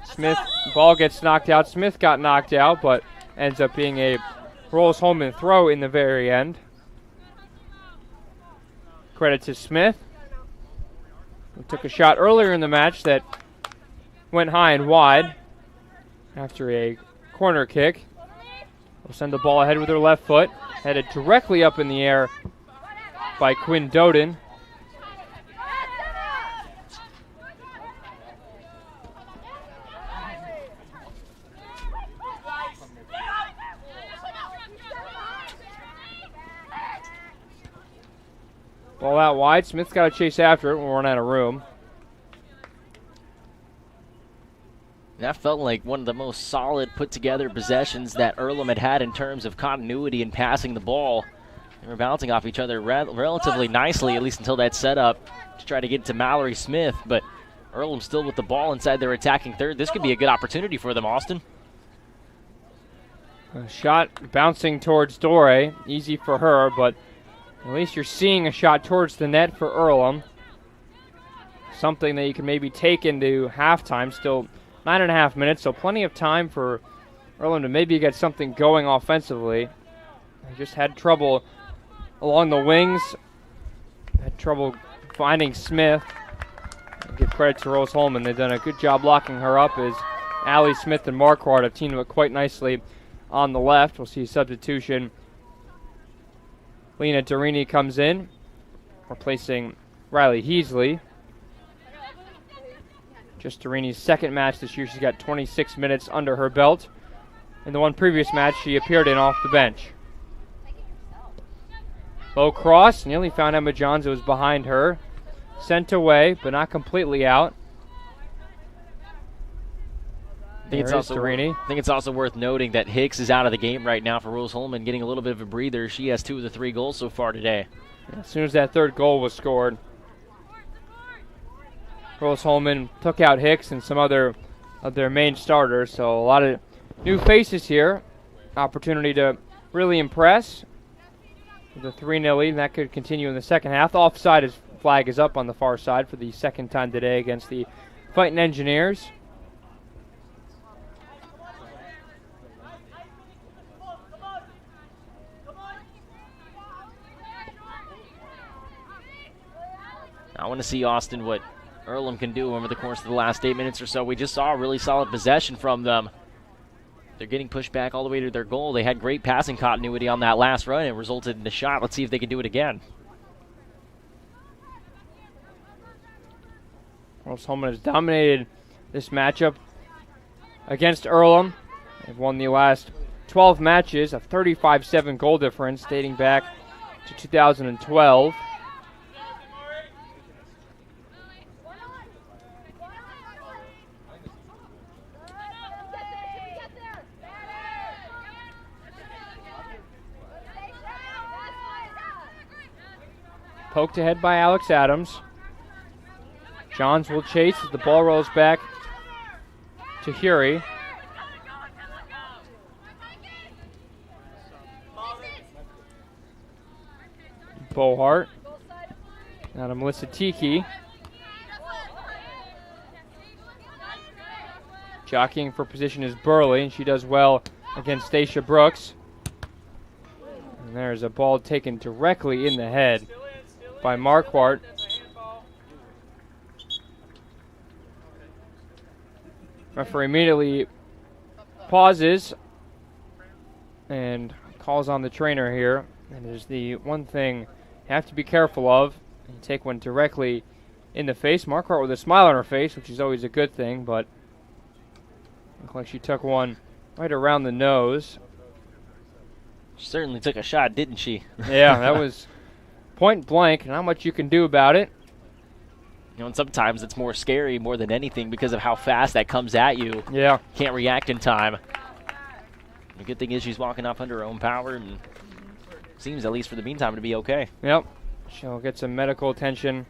Smith, ball gets knocked out. Smith got knocked out, but ends up being a Rose-Hulman throw in the very end. Credit to Smith, who took a shot earlier in the match that went high and wide after a corner kick. Will send the ball ahead with her left foot, headed directly up in the air by Quinn Doden. Ball out wide. Smith's got to chase after it when we're running out of room. That felt like one of the most solid, put-together possessions that Earlham had in terms of continuity in passing the ball. They were bouncing off each other relatively nicely, at least until that setup to try to get to Mallory Smith. But Earlham still with the ball inside their attacking third. This could be a good opportunity for them, Austin. A shot bouncing towards Dore. Easy for her, but at least you're seeing a shot towards the net for Earlham. Something that you can maybe take into halftime. Still 9.5 minutes, so plenty of time for Earlham to maybe get something going offensively. They just had trouble along the wings. Had trouble finding Smith. I'll give credit to Rose-Hulman. They've done a good job locking her up as Allie Smith and Marquardt have teamed up quite nicely on the left. We'll see a substitution. Lena Dorini comes in, replacing Riley Heasley. Just Dorini's second match this year. She's got 26 minutes under her belt. In the one previous match, she appeared in off the bench. Low cross, nearly found Emma Johns. It was behind her. Sent away, but not completely out. I think it's also worth noting that Hicks is out of the game right now for Rose-Hulman, getting a little bit of a breather. She has 2 of the 3 goals so far today. As soon as that third goal was scored, Rose-Hulman took out Hicks and some other of their main starters. So a lot of new faces here. Opportunity to really impress. The 3-0 lead, and that could continue in the second half. The offside flag is up on the far side for the second time today against the Fighting Engineers. I want to see, Austin, what Earlham can do over the course of the last 8 minutes or so. We just saw a really solid possession from them. They're getting pushed back all the way to their goal. They had great passing continuity on that last run. It resulted in a shot. Let's see if they can do it again. Rose-Hulman has dominated this matchup against Earlham. They've won the last 12 matches, a 35-7 goal difference dating back to 2012. Poked ahead by Alex Adams. Johns will chase as the ball rolls back to Hury. Bohart. Now to Melissa Tiki. Jockeying for position is Burley, and she does well against Stacia Brooks. And there's a ball taken directly in the head by Marquardt. Referee immediately pauses and calls on the trainer here. And there's the one thing you have to be careful of. You take one directly in the face. Marquardt with a smile on her face, which is always a good thing, but looks like she took one right around the nose. She certainly took a shot, didn't she? Yeah, that was point blank. Not much you can do about it. You know, and sometimes it's more scary more than anything because of how fast that comes at you. Yeah. Can't react in time. The good thing is she's walking off under her own power and seems, at least for the meantime, to be okay. Yep. She'll get some medical attention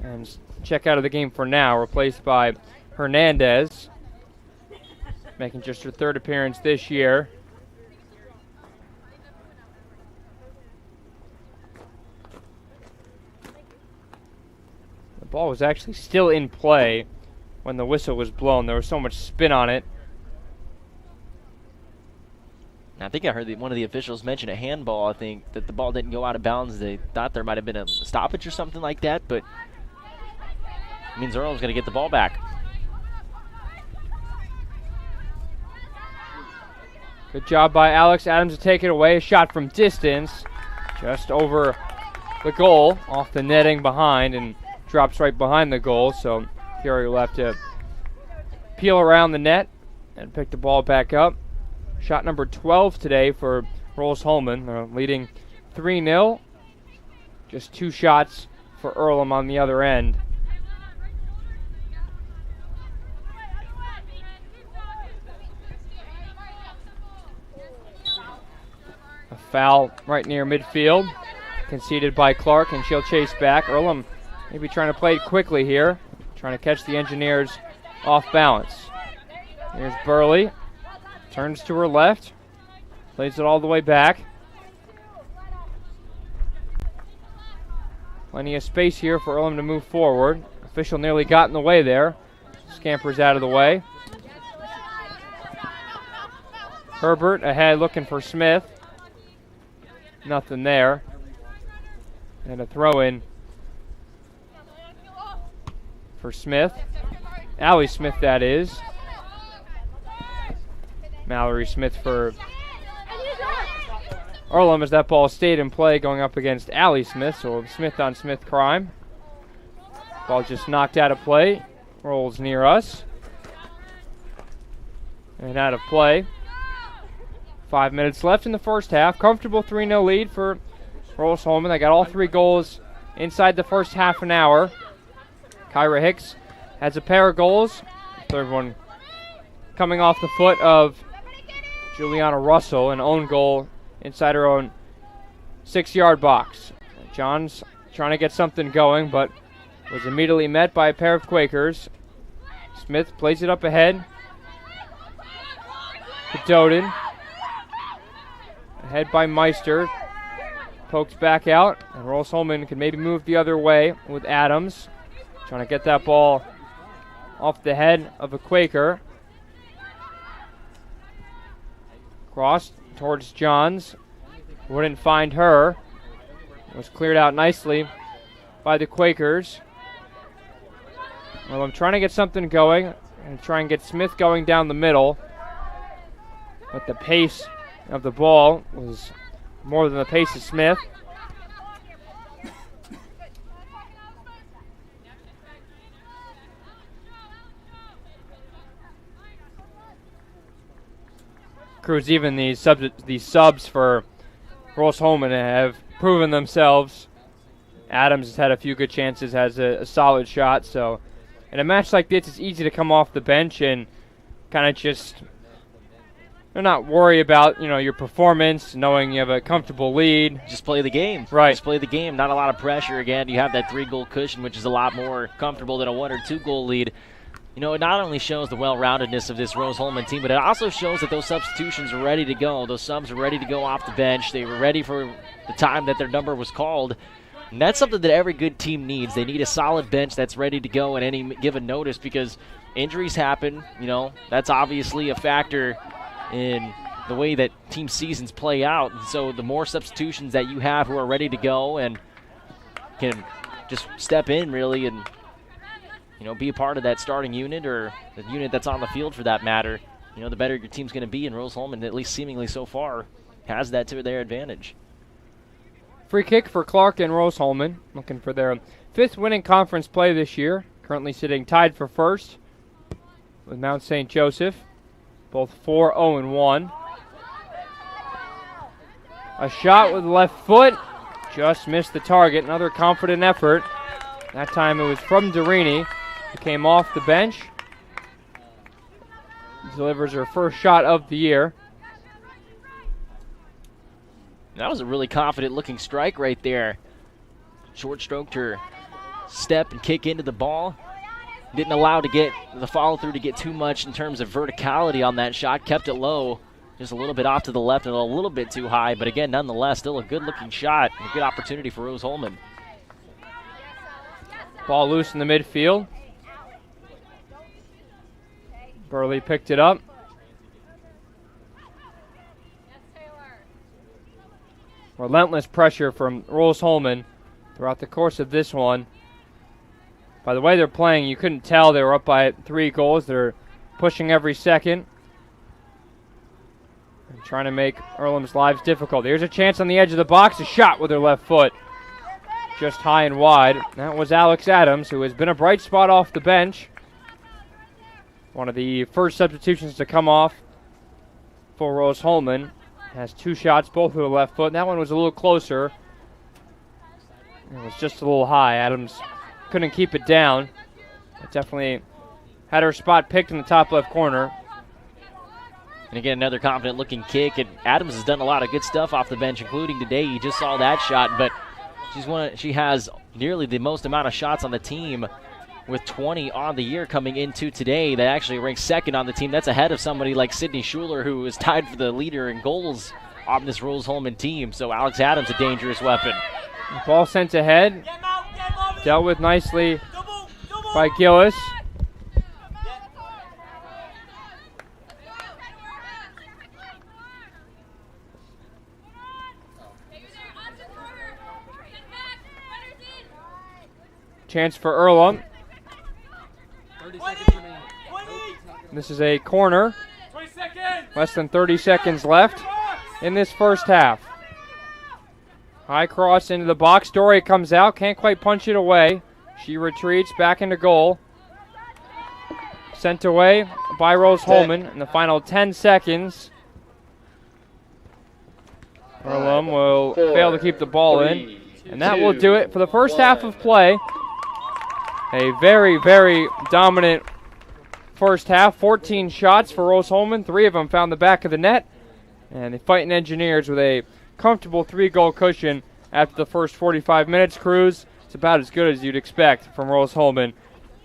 and check out of the game for now, replaced by Hernandez, making just her third appearance this year. The ball was actually still in play when the whistle was blown. There was so much spin on it. I think I heard one of the officials mention a handball. I think that the ball didn't go out of bounds. They thought there might have been a stoppage or something like that, but it means Earlham's going to get the ball back. Good job by Alex Adams to take it away. A shot from distance, just over the goal, off the netting behind, and drops right behind the goal. So Fury will have to peel around the net and pick the ball back up. Shot number 12 today for Rose-Hulman. They're leading 3-0. Just 2 shots for Earlham on the other end. A foul right near midfield, conceded by Clark, and she'll chase back. Earlham maybe trying to play it quickly here, trying to catch the Engineers off balance. Here's Burley. Turns to her left, plays it all the way back. Plenty of space here for Earlham to move forward. Official nearly got in the way there. Scampers out of the way. Herbert ahead looking for Smith. Nothing there. And a throw in for Smith. Allie Smith, that is. Mallory Smith for Earlham as that ball stayed in play going up against Allie Smith. So Smith on Smith crime. Ball just knocked out of play. Rolls near us. And out of play. 5 minutes left in the first half. Comfortable 3-0 lead for Rose-Hulman. They got all 3 goals inside the first half an hour. Kyra Hicks has a pair of goals. Third one coming off the foot of Juliana Russell, an own goal inside her own 6-yard box. Johns trying to get something going, but was immediately met by a pair of Quakers. Smith plays it up ahead to Doden. Ahead by Meister. Pokes back out, and Rose-Hulman can maybe move the other way with Adams. Trying to get that ball off the head of a Quaker. Cross towards Johns. Wouldn't find her. It was cleared out nicely by the Quakers. Well, I'm trying to get something going and try and get Smith going down the middle. But the pace of the ball was more than the pace of Smith. Cruz, even these subs for Rose-Hulman have proven themselves. Adams has had a few good chances, has a solid shot. So in a match like this, it's easy to come off the bench and kind of just not worry about, your performance, knowing you have a comfortable lead. Just play the game. Right. Just play the game. Not a lot of pressure. Again, you have that 3-goal cushion, which is a lot more comfortable than a 1 or 2-goal lead. It not only shows the well-roundedness of this Rose-Hulman team, but it also shows that those substitutions are ready to go. Those subs are ready to go off the bench. They were ready for the time that their number was called. And that's something that every good team needs. They need a solid bench that's ready to go at any given notice, because injuries happen. That's obviously a factor in the way that team seasons play out. And so the more substitutions that you have who are ready to go and can just step in really and be a part of that starting unit, or the unit that's on the field for that matter, the better your team's going to be. And Rose-Hulman, at least seemingly so far, has that to their advantage. Free kick for Clark and Rose-Hulman, looking for their 5th winning conference play this year. Currently sitting tied for first with Mount St. Joseph, both 4-0-1. A shot with the left foot, just missed the target. Another confident effort. That time it was from Derini, who came off the bench. Delivers her first shot of the year. That was a really confident-looking strike right there. Short-stroked her step and kick into the ball. Didn't allow to get the follow-through to get too much in terms of verticality on that shot. Kept it low, just a little bit off to the left and a little bit too high. But again, nonetheless, still a good-looking shot and a good opportunity for Rose-Hulman. Ball loose in the midfield. Burley picked it up. Relentless pressure from Rose-Hulman throughout the course of this one. By the way they're playing, you couldn't tell they were up by 3 goals. They're pushing every second and trying to make Earlham's lives difficult. Here's a chance on the edge of the box. A shot with her left foot, just high and wide. That was Alex Adams, who has been a bright spot off the bench. One of the first substitutions to come off for Rose-Hulman. Has 2 shots, both with the left foot. That one was a little closer. It was just a little high. Adams couldn't keep it down. It definitely had her spot picked in the top left corner. And again, another confident-looking kick. And Adams has done a lot of good stuff off the bench, including today. You just saw that shot, but she has nearly the most amount of shots on the team, with 20 on the year coming into today. That actually ranks 2nd on the team. That's ahead of somebody like Sydney Schuler, who is tied for the leader in goals on this Rose-Hulman team. So Alex Adams, a dangerous weapon. Ball sent ahead. Dealt with nicely by Gillis. Chance for Earlham. This is a corner. Less than 30 seconds left in this first half. High cross into the box. Dory comes out. Can't quite punch it away. She retreats back into goal. Sent away by Rose-Hulman in the final 10 seconds. Earlham will fail to keep the ball in. And that will do it for the first half of play. A very, very dominant first half. 14 shots for Rose-Hulman. 3 of them found the back of the net. And the Fighting Engineers with a comfortable 3-goal cushion after the first 45 minutes. Cruz, it's about as good as you'd expect from Rose-Hulman.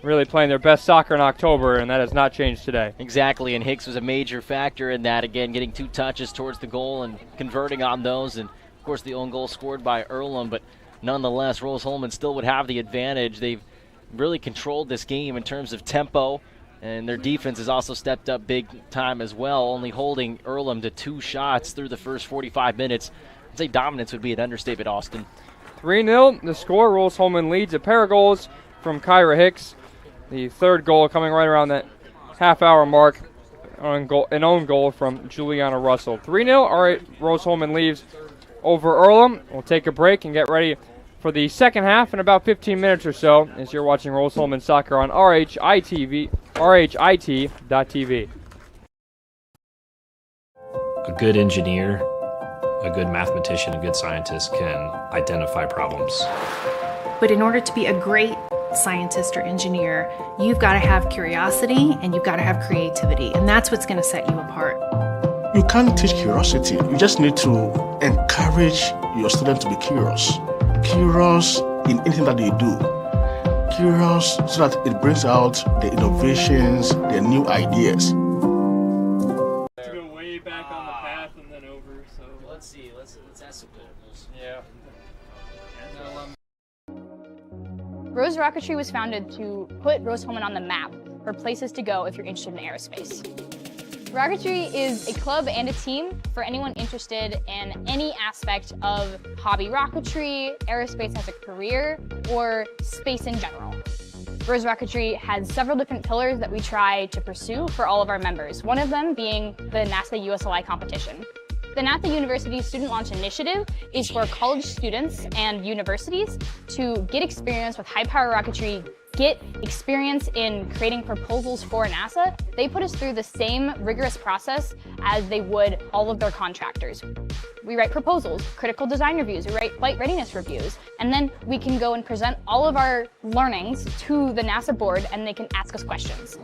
Really playing their best soccer in October, and that has not changed today. Exactly, and Hicks was a major factor in that, again, getting 2 touches towards the goal and converting on those. And, of course, the own goal scored by Earlham, but nonetheless, Rose-Hulman still would have the advantage. They've really controlled this game in terms of tempo, and their defense has also stepped up big time as well, only holding Earlham to 2 shots through the first 45 minutes. I'd say dominance would be an understatement, Austin. 3-0, the score. Rose-Hulman leads a pair of goals from Kyra Hicks. The third goal coming right around that half-hour mark, an own goal from Juliana Russell. 3-0, all right, Rose-Hulman leaves over Earlham. We'll take a break and get ready for the second half in about 15 minutes or so as you're watching Rose-Hulman soccer on RHIT.TV. A good engineer, a good mathematician, a good scientist can identify problems. But in order to be a great scientist or engineer, you've got to have curiosity and you've got to have creativity, and that's what's going to set you apart. You can't teach curiosity. You just need to encourage your student to be curious. Curious in anything that they do. Curious so that it brings out the innovations, the new ideas. To go way back on the path and then over, so let's see, let's ask some goals. Yeah. Rose Rocketry was founded to put Rose-Hulman on the map for places to go if you're interested in aerospace. Rocketry is a club and a team for anyone interested in any aspect of hobby rocketry, aerospace as a career, or space in general. Rose Rocketry has several different pillars that we try to pursue for all of our members, one of them being the NASA USLI competition. The NASA University Student Launch Initiative is for college students and universities to get experience with high-power rocketry, get experience in creating proposals for NASA. They put us through the same rigorous process as they would all of their contractors. We write proposals, critical design reviews, we write flight readiness reviews, and then we can go and present all of our learnings to the NASA board and they can ask us questions.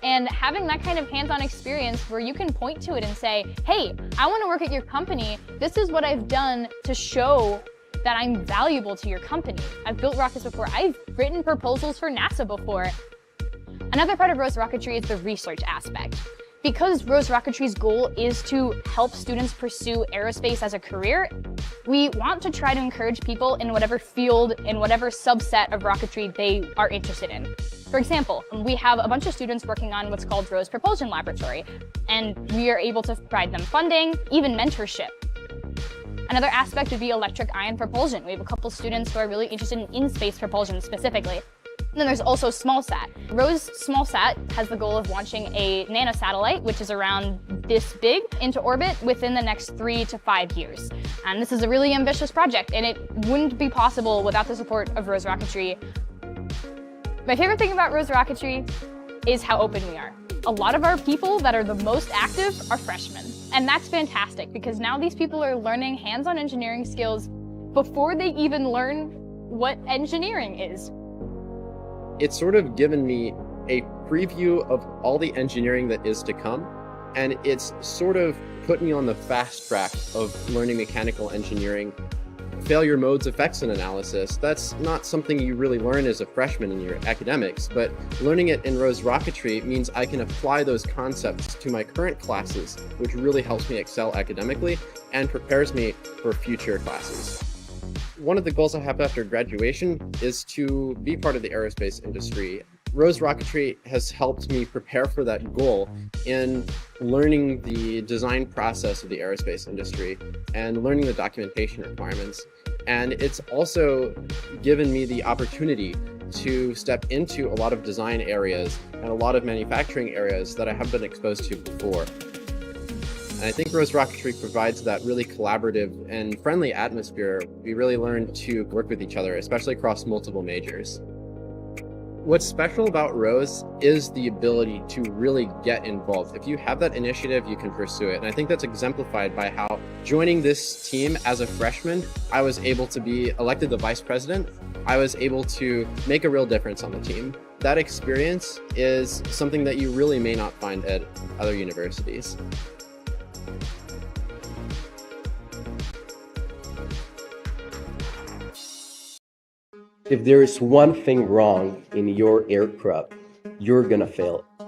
And having that kind of hands-on experience where you can point to it and say, hey, I want to work at your company. This is what I've done to show that I'm valuable to your company. I've built rockets before. I've written proposals for NASA before. Another part of Rose Rocketry is the research aspect. Because Rose Rocketry's goal is to help students pursue aerospace as a career, we want to try to encourage people in whatever field, in whatever subset of rocketry they are interested in. For example, we have a bunch of students working on what's called Rose Propulsion Laboratory, and we are able to provide them funding, even mentorship. Another aspect would be electric ion propulsion. We have a couple students who are really interested in in-space propulsion specifically. And then there's also SmallSat. Rose SmallSat has the goal of launching a nanosatellite, which is around this big, into orbit within the next 3 to 5 years. And this is a really ambitious project, and it wouldn't be possible without the support of Rose Rocketry. My favorite thing about Rose Rocketry is how open we are. A lot of our people that are the most active are freshmen. And that's fantastic because now these people are learning hands-on engineering skills before they even learn what engineering is. It's sort of given me a preview of all the engineering that is to come, and it's sort of put me on the fast track of learning mechanical engineering. Failure modes, effects, and analysis. That's not something you really learn as a freshman in your academics, but learning it in Rose Rocketry means I can apply those concepts to my current classes, which really helps me excel academically and prepares me for future classes. One of the goals I have after graduation is to be part of the aerospace industry. Rose Rocketry has helped me prepare for that goal in learning the design process of the aerospace industry and learning the documentation requirements. And it's also given me the opportunity to step into a lot of design areas and a lot of manufacturing areas that I haven't been exposed to before. And I think Rose Rocketry provides that really collaborative and friendly atmosphere. We really learn to work with each other, especially across multiple majors. What's special about Rose is the ability to really get involved. If you have that initiative, you can pursue it. And I think that's exemplified by how joining this team as a freshman, I was able to be elected the vice president. I was able to make a real difference on the team. that experience is something that you really may not find at other universities. If there is one thing wrong in your aircraft, you're gonna fail it.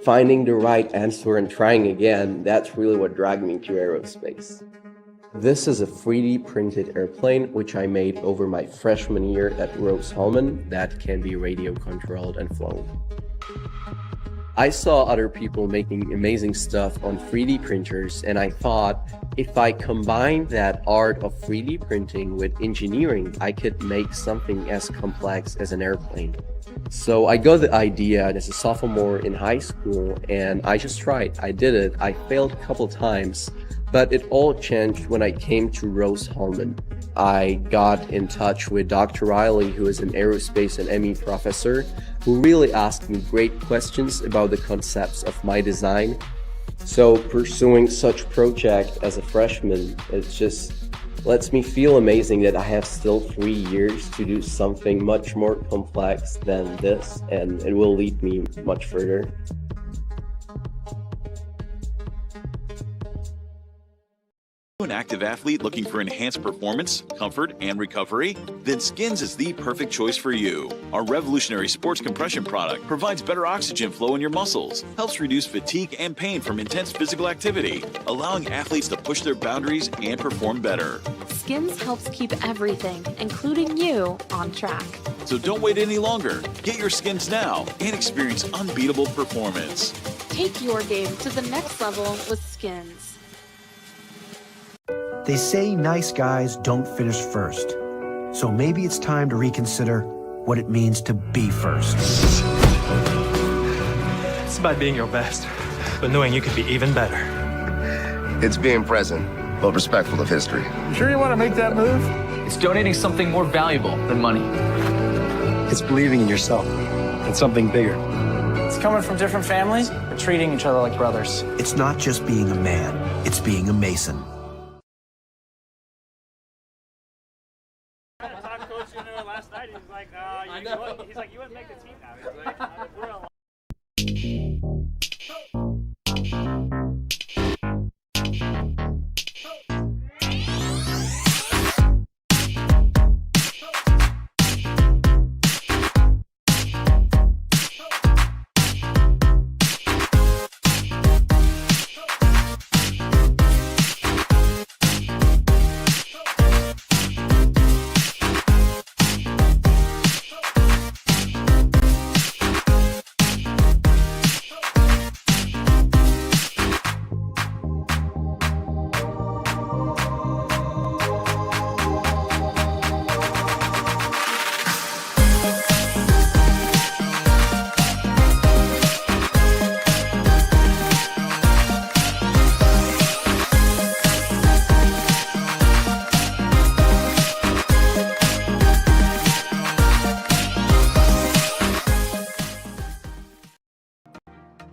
Finding the right answer and trying again, that's really what dragged me to aerospace. This is a 3D printed airplane which I made over my freshman year at Rose-Hulman that can be radio controlled and flown. I saw other people making amazing stuff on 3D printers, and I thought if I combine that art of 3D printing with engineering, I could make something as complex as an airplane. So I got the idea as a sophomore in high school, and I just tried. I did it. I failed a couple times, but it all changed when I came to Rose-Hulman. I got in touch with Dr. Riley, who is an aerospace and ME professor, who really asked me great questions about the concepts of my design. So pursuing such project as a freshman, it just lets me feel amazing that I have still 3 years to do something much more complex than this, and it will lead me much further. An active athlete looking for enhanced performance, comfort, and recovery? Then Skins is the perfect choice for you. Our revolutionary sports compression product provides better oxygen flow in your muscles, helps reduce fatigue and pain from intense physical activity, allowing athletes to push their boundaries and perform better. Skins helps keep everything, including you, on track. So don't wait any longer. Get your Skins now and experience unbeatable performance. Take your game to the next level with Skins. They say nice guys don't finish first. So maybe it's time to reconsider what it means to be first. It's about being your best, but knowing you could be even better. It's being present, but respectful of history. Sure you want to make that move? It's donating something more valuable than money. It's believing in yourself and something bigger. It's coming from different families, but treating each other like brothers. It's not just being a man, it's being a Mason. He's like, you wouldn't make the team now. He's like, we're alive.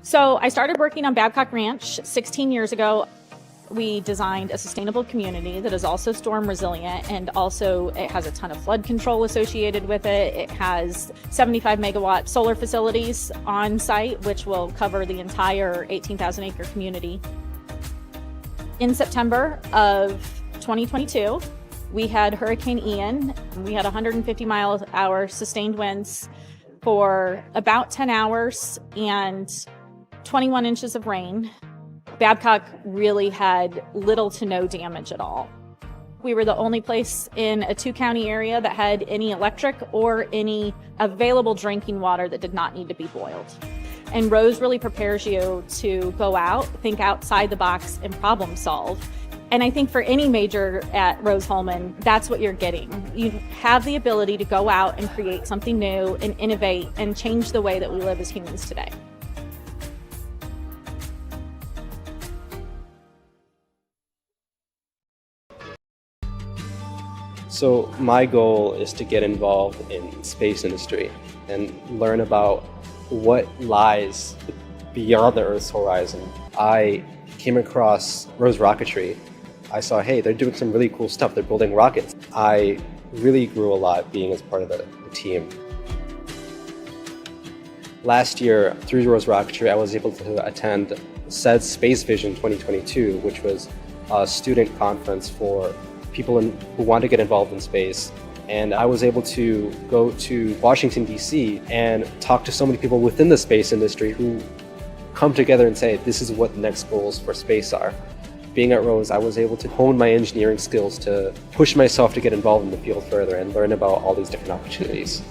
So I started working on Babcock Ranch 16 years ago. We designed a sustainable community that is also storm resilient, and also it has a ton of flood control associated with it. It has 75 megawatt solar facilities on site, which will cover the entire 18,000 acre community. In September of 2022, we had Hurricane Ian. We had 150 mile an hour sustained winds for about 10 hours and 21 inches of rain. Babcock really had little to no damage at all. We were the only place in a 2-county area that had any electric or any available drinking water that did not need to be boiled. And Rose really prepares you to go out, think outside the box, and problem solve. And I think for any major at Rose-Hulman, that's what you're getting. You have the ability to go out and create something new and innovate and change the way that we live as humans today. So my goal is to get involved in space industry and learn about what lies beyond the Earth's horizon. I came across Rose Rocketry. I saw, hey, they're doing some really cool stuff. They're building rockets. I really grew a lot being as part of the team. Last year, through Rose Rocketry, I was able to attend SED Space Vision 2022, which was a student conference for people who want to get involved in space. And I was able to go to Washington, D.C. and talk to so many people within the space industry who come together and say, this is what the next goals for space are. Being at Rose, I was able to hone my engineering skills to push myself to get involved in the field further and learn about all these different opportunities.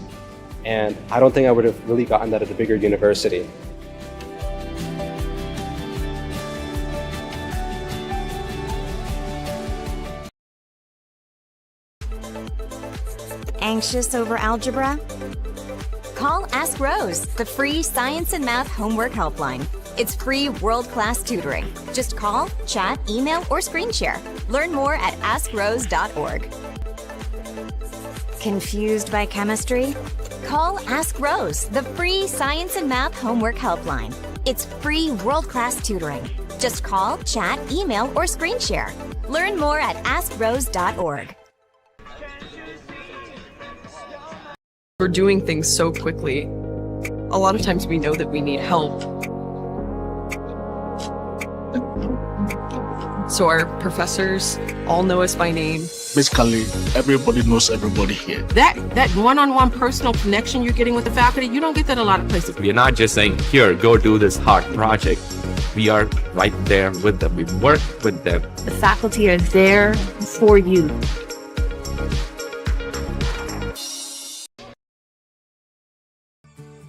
And I don't think I would have really gotten that at a bigger university. Anxious over algebra? Call Ask Rose, the free science and math homework helpline. It's free world-class tutoring. Just call, chat, email, or screen share. Learn more at askrose.org. Confused by chemistry? Call Ask Rose, the free science and math homework helpline. It's free world-class tutoring. Just call, chat, email, or screen share. Learn more at askrose.org. We're doing things so quickly. A lot of times we know that we need help. So our professors all know us by name. Basically, everybody knows everybody here. That one-on-one personal connection you're getting with the faculty, you don't get that a lot of places. We are not just saying, here, go do this hard project. We are right there with them. We work with them. The faculty are there for you.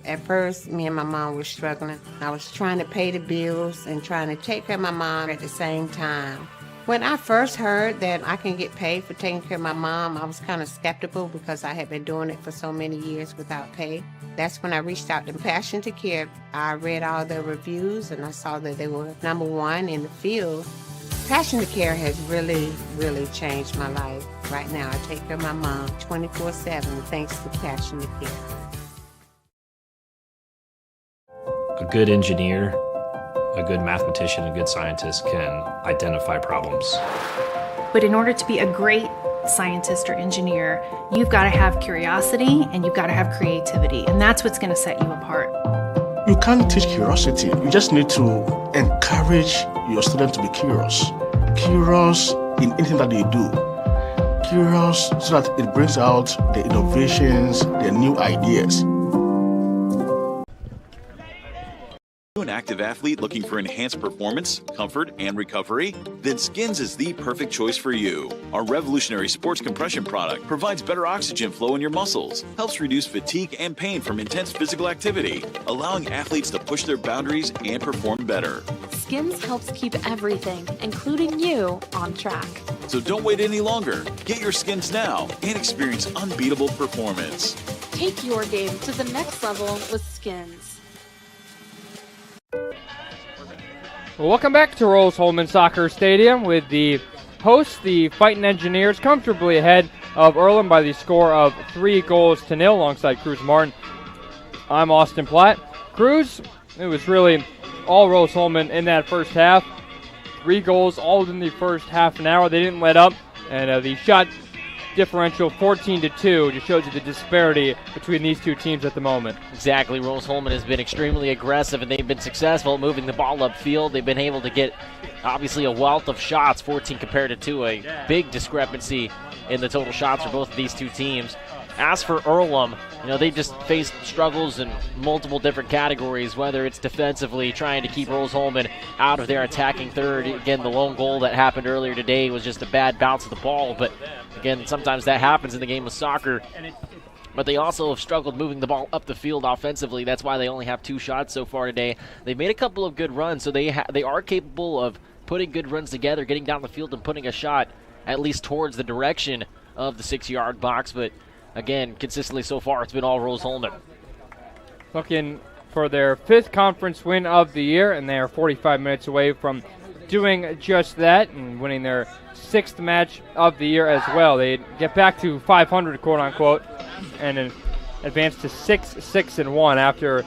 At first, me and my mom were struggling. I was trying to pay the bills and trying to take care of my mom at the same time. When I first heard that I can get paid for taking care of my mom, I was kind of skeptical because I had been doing it for so many years without pay. That's when I reached out to Passion to Care. I read all the reviews and I saw that they were #1 in the field. Passion to Care has really, really changed my life. Right now, I take care of my mom 24/7 thanks to Passion to Care. A good engineer, a good mathematician, a good scientist can identify problems. But in order to be a great scientist or engineer, you've got to have curiosity and you've got to have creativity, and that's what's going to set you apart. You can't teach curiosity. You just need to encourage your students to be curious. Curious in anything that they do. Curious so that it brings out the innovations, the new ideas. An active athlete looking for enhanced performance, comfort, and recovery? Then Skins is the perfect choice for you. Our revolutionary sports compression product provides better oxygen flow in your muscles, helps reduce fatigue and pain from intense physical activity, allowing athletes to push their boundaries and perform better. Skins helps keep everything, including you, on track. So don't wait any longer. Get your Skins now and experience unbeatable performance. Take your game to the next level with Skins. Well, welcome back to Rose-Hulman Soccer Stadium with the hosts, the Fighting Engineers, comfortably ahead of Earlham by the score of 3-0 alongside Cruz Martin. I'm Austin Platt. Cruz, it was really all Rose-Hulman in that first half. 3 goals all within the first half an hour. They didn't let up, and the shot differential 14-2 just shows you the disparity between these two teams at the moment. Exactly. Rose-Hulman has been extremely aggressive, and they've been successful at moving the ball upfield. They've been able to get, obviously, a wealth of shots, 14 compared to 2, a big discrepancy in the total shots for both of these two teams. As for Earlham, they've just faced struggles in multiple different categories, whether it's defensively, trying to keep Rose-Hulman out of their attacking third. Again, the lone goal that happened earlier today was just a bad bounce of the ball, but again, sometimes that happens in the game of soccer. But they also have struggled moving the ball up the field offensively. That's why they only have 2 shots so far today. They've made a couple of good runs, so they are capable of putting good runs together, getting down the field and putting a shot at least towards the direction of the 6-yard box. But again, consistently so far, it's been all Rose-Hulman. Looking for their 5th conference win of the year, and they are 45 minutes away from doing just that and winning their 6th match of the year as well. They get back to 500, quote-unquote, and then advance to 6-1 after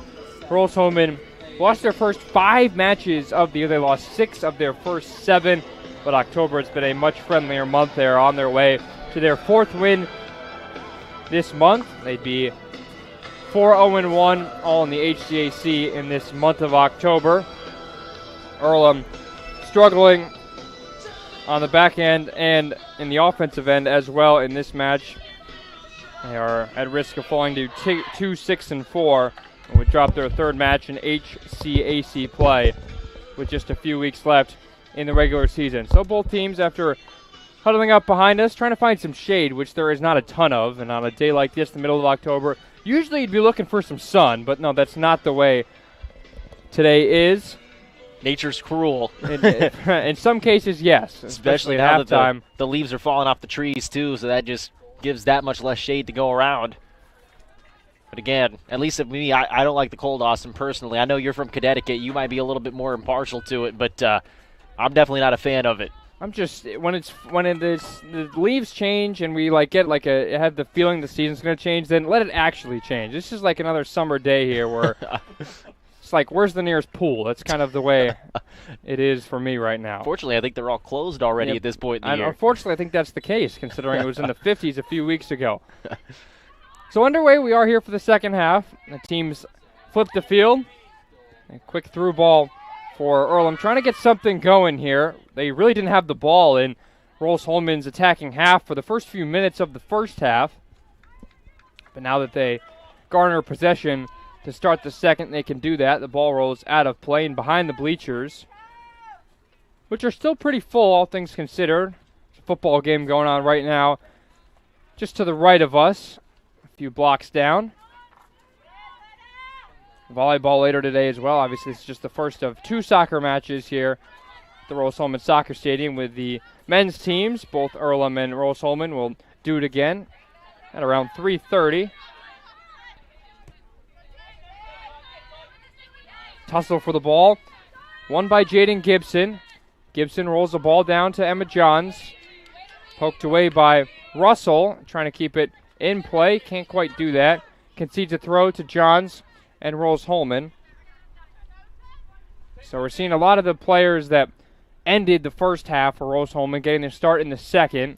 Rose-Hulman lost their first 5 matches of the year. They lost 6 of their first 7, but October has been a much friendlier month. They're on their way to their 4th win this month. They'd be 4-0-1, all in the HCAC in this month of October. Earlham struggling on the back end and in the offensive end as well in this match. They are at risk of falling to 2-6-4 and would drop their third match in HCAC play with just a few weeks left in the regular season. So both teams, after huddling up behind us, trying to find some shade, which there is not a ton of, and on a day like this, the middle of October, usually you'd be looking for some sun, but no, that's not the way today is. Nature's cruel. In some cases, yes. Especially now that the leaves are falling off the trees, too, so that just gives that much less shade to go around. But again, at least of me, I don't like the cold, Austin, personally. I know you're from Connecticut. You might be a little bit more impartial to it, but I'm definitely not a fan of it. I'm just the leaves change and we have the feeling the season's going to change, then let it actually change. This is like another summer day here where it's like, where's the nearest pool? That's kind of the way it is for me right now. Fortunately, I think they're all closed already at this point in the year. Unfortunately, I think that's the case, considering it was in the 50s a few weeks ago. So underway, we are here for the second half. The teams flip the field. A quick through ball for Earlham, trying to get something going here. They really didn't have the ball in Rose-Hulman's attacking half for the first few minutes of the first half. But now that they garner possession to start the second, they can do that. The ball rolls out of play and behind the bleachers, which are still pretty full, all things considered. There's a football game going on right now just to the right of us, a few blocks down. Volleyball later today as well. Obviously, it's just the first of two soccer matches here at the Rose-Hulman Soccer Stadium with the men's teams. Both Earlham and Rose-Hulman will do it again at around 3:30. Tussle for the ball. Won by Jaden Gibson. Gibson rolls the ball down to Emma Johns. Poked away by Russell, trying to keep it in play. Can't quite do that. Concedes a throw to Johns and Rose-Hulman. So we're seeing a lot of the players that ended the first half for Rose-Hulman getting their start in the second.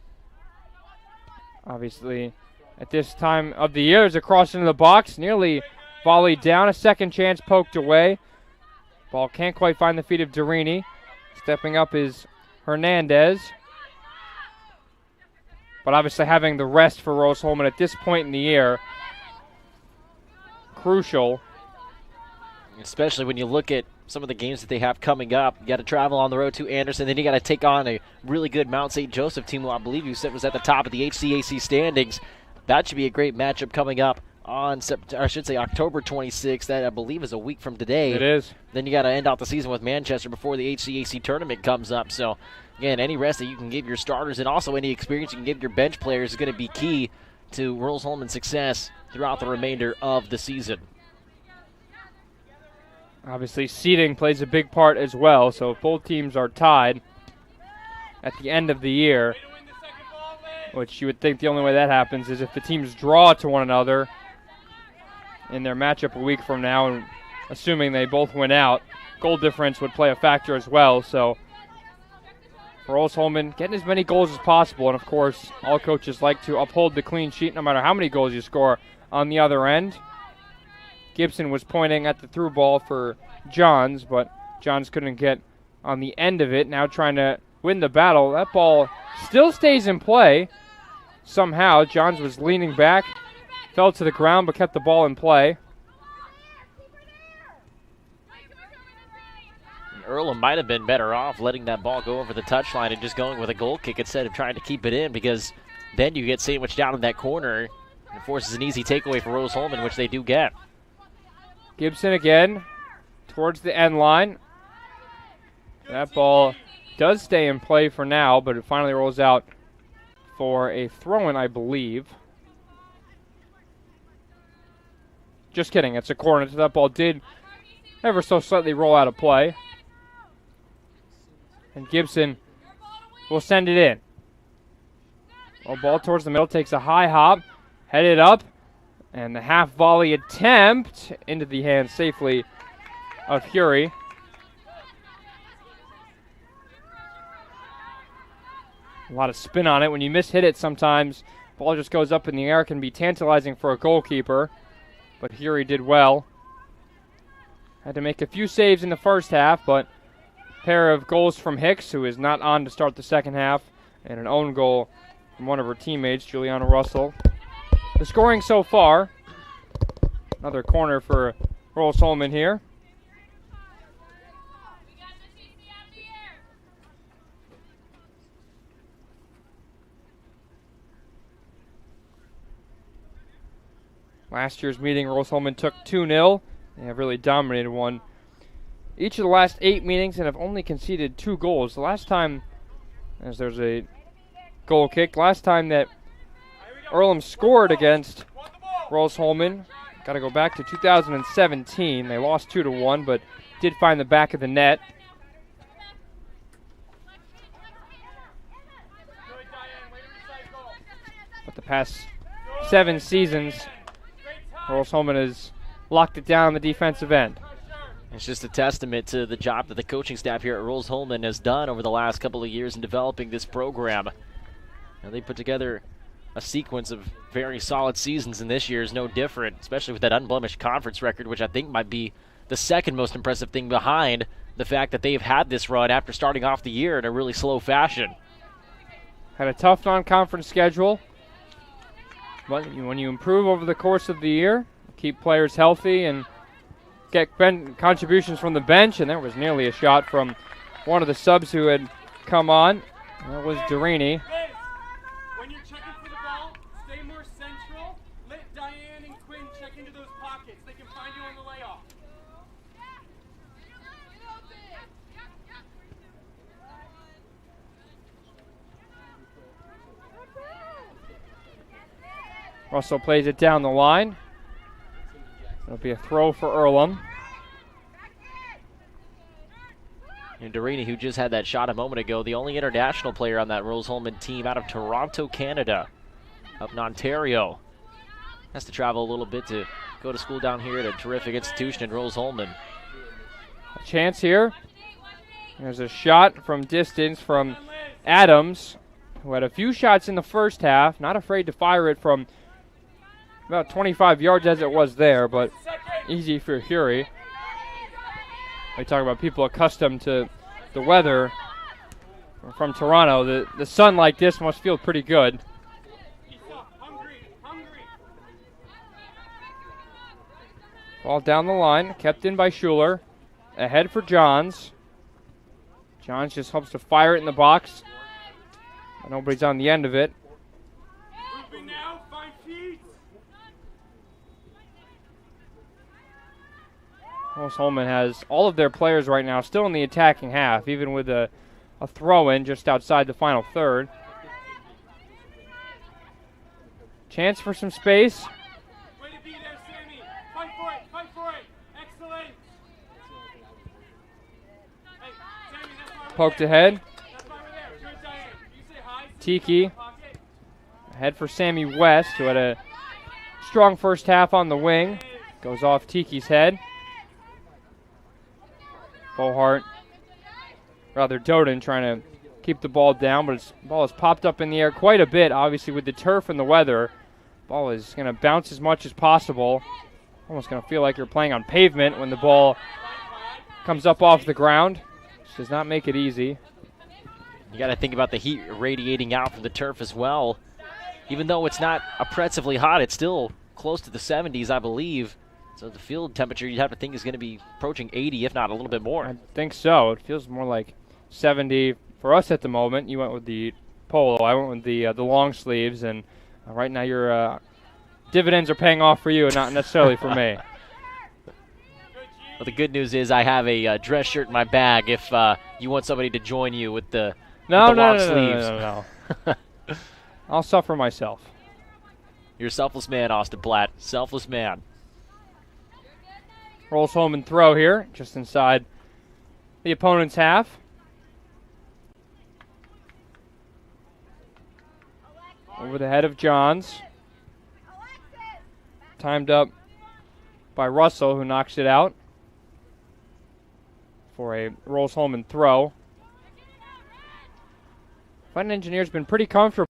Obviously, at this time of the year, there's a cross into the box. Nearly volleyed down. A second chance poked away. Ball can't quite find the feet of Durini. Stepping up is Hernandez. But obviously having the rest for Rose-Hulman at this point in the year, crucial. Especially when you look at some of the games that they have coming up. You got to travel on the road to Anderson, then you got to take on a really good Mount St. Joseph team who I believe you said was at the top of the HCAC standings. That should be a great matchup coming up on October 26th. That I believe is a week from today. It is. Then you got to end out the season with Manchester before the HCAC tournament comes up. So again, any rest that you can give your starters and also any experience you can give your bench players is going to be key to Rose-Hulman's success throughout the remainder of the season. Obviously, seeding plays a big part as well, so if both teams are tied at the end of the year, which you would think the only way that happens is if the teams draw to one another in their matchup a week from now, and assuming they both win out, goal difference would play a factor as well. So for Rose-Hulman, getting as many goals as possible, and of course, all coaches like to uphold the clean sheet no matter how many goals you score on the other end. Gibson was pointing at the through ball for Johns, but Johns couldn't get on the end of it. Now trying to win the battle. That ball still stays in play somehow. Johns was leaning back, fell to the ground, but kept the ball in play. Earlham might have been better off letting that ball go over the touchline and just going with a goal kick instead of trying to keep it in, because then you get sandwiched down in that corner and it forces an easy takeaway for Rose-Hulman, which they do get. Gibson again towards the end line. That ball does stay in play for now, but it finally rolls out for a throw-in, I believe. Just kidding, it's a corner. So that ball did ever so slightly roll out of play. And Gibson will send it in. Well, ball towards the middle, takes a high hop, headed up, and the half volley attempt into the hands safely of Fury. A lot of spin on it. When you miss hit it sometimes, ball just goes up in the air. Can be tantalizing for a goalkeeper. but Hury did well. Had to make a few saves in the first half, but a pair of goals from Hicks, who is not on to start the second half, and an own goal from one of her teammates, Juliana Russell. The scoring so far, another corner for Rose-Hulman here. Last year's meeting, Rose-Hulman took 2-0. They have really dominated one each of the last 8 meetings and have only conceded 2 goals. The last time, as there's a goal kick, last time that Earlham scored against Rose-Hulman, got to go back to 2017. They lost 2-1, but did find the back of the net. But the past 7 seasons, Rose-Hulman has locked it down on the defensive end. It's just a testament to the job that the coaching staff here at Rose-Hulman has done over the last couple of years in developing this program. And they put together a sequence of very solid seasons, and this year is no different, especially with that unblemished conference record, which I think might be the second most impressive thing behind the fact that they've had this run after starting off the year in a really slow fashion. Had a tough non-conference schedule, but when you improve over the course of the year, keep players healthy and get contributions from the bench, and there was nearly a shot from one of the subs who had come on. That was DIII. When you're checking for the ball, stay more central. Let Diane and Quinn check into those pockets. They can find you on the layoff. Russell plays it down the line. It'll be a throw for Earlham. And DIII, who just had that shot a moment ago, the only international player on that Rose-Hulman team out of Toronto, Canada, up in Ontario. Has to travel a little bit to go to school down here at a terrific institution in Rose-Hulman. A chance here. There's a shot from distance from Adams, who had a few shots in the first half, not afraid to fire it from about 25 yards as it was there, but easy for Hury. We talk about people accustomed to the weather from Toronto. The sun like this must feel pretty good. Ball down the line, kept in by Schuler. Ahead for Johns. Johns just hopes to fire it in the box. Nobody's on the end of it. Rose-Hulman has all of their players right now still in the attacking half, even with a throw-in just outside the final third. Chance for some space. Way to be there, Sammy. Fight for it. Fight for it. Excellent. Hey, Sammy, that's why we're Poked there. ahead. That's why we're there. Good, Diane. You say hi. Tiki. Ahead for Sammy West, who had a strong first half on the wing. Goes off Tiki's head. Bohart, rather Doden, trying to keep the ball down, but the ball has popped up in the air quite a bit, obviously with the turf and the weather. Ball is going to bounce as much as possible. Almost going to feel like you're playing on pavement when the ball comes up off the ground, which does not make it easy. You got to think about the heat radiating out from the turf as well. Even though it's not oppressively hot, it's still close to the 70s, I believe. So the field temperature, you'd have to think, is going to be approaching 80, if not a little bit more. I think so. It feels more like 70 for us at the moment. You went with the polo. I went with the long sleeves, and right now your dividends are paying off for you and not necessarily for me. Well, the good news is I have a dress shirt in my bag if you want somebody to join you with the, long sleeves. No. I'll suffer myself. You're a selfless man, Austin Platt. Selfless man. Rose-Hulman throw here, just inside the opponent's half. Over the head of Johns. Timed up by Russell, who knocks it out for a Rose-Hulman throw. Fighting Engineers been pretty comfortable.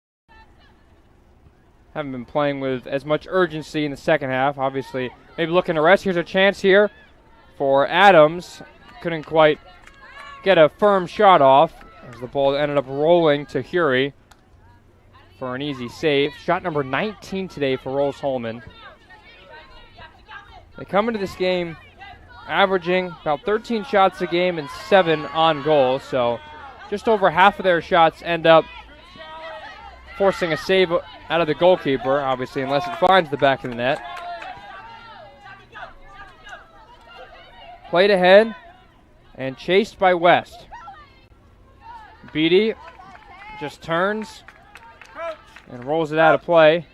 Haven't been playing with as much urgency in the second half. Obviously, maybe looking to rest. Here's a chance here for Adams. Couldn't quite get a firm shot off as the ball ended up rolling to Hury for an easy save. Shot number 19 today for Rose-Hulman. They come into this game averaging about 13 shots a game and 7 on goal, so just over half of their shots end up forcing a save out of the goalkeeper, obviously, unless it finds the back of the net. Played ahead and chased by West. Beatty just turns and rolls it out of play.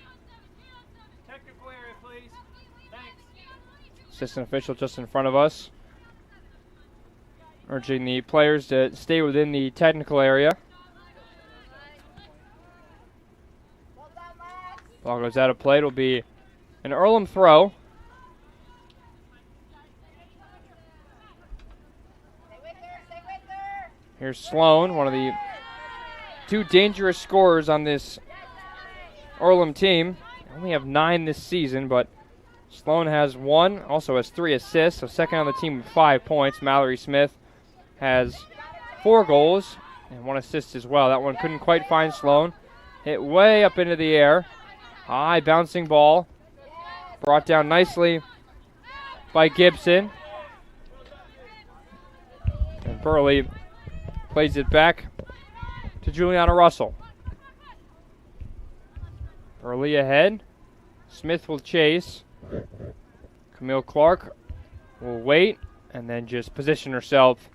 Assistant official just in front of us, urging the players to stay within the technical area. Ball goes out of play. It'll be an Earlham throw. Here's Sloan, one of the 2 dangerous scorers on this Earlham team. They only have 9 this season, but Sloan has 1, also has 3 assists, so second on the team with 5 points. Mallory Smith has 4 goals and 1 assist as well. That one couldn't quite find Sloan. Hit way up into the air. High bouncing ball. Brought down nicely by Gibson. And Burley plays it back to Juliana Russell. Burley ahead. Smith will chase. Camille Clark will wait and then just position herself,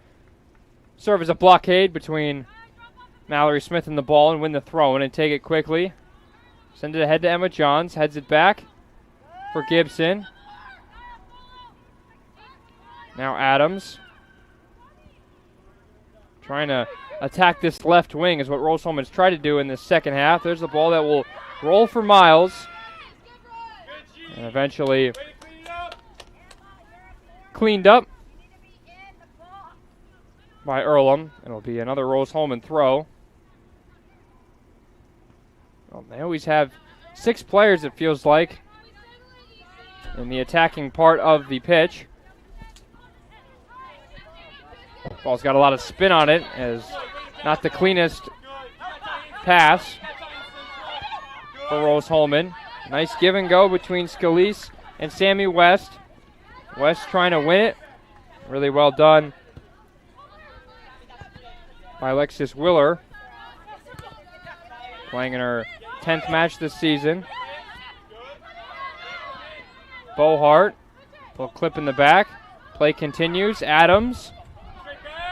serve as a blockade between Mallory Smith and the ball and win the throw-in and take it quickly. Send it ahead to Emma Johns, heads it back for Gibson. Now Adams. Trying to attack this left wing is what Rose-Hulman's tried to do in the second half. There's the ball that will roll for Miles. And eventually cleaned up by Earlham. It'll be another Rose-Hulman throw. Well, they always have 6 players, it feels like, in the attacking part of the pitch. Ball's got a lot of spin on it, as not the cleanest pass for Rose-Hulman. Nice give and go between Scalise and Sammy West. West trying to win it. Really well done by Alexis Willer. Playing in her 10th match this season. Bohart, little clip in the back. Play continues. Adams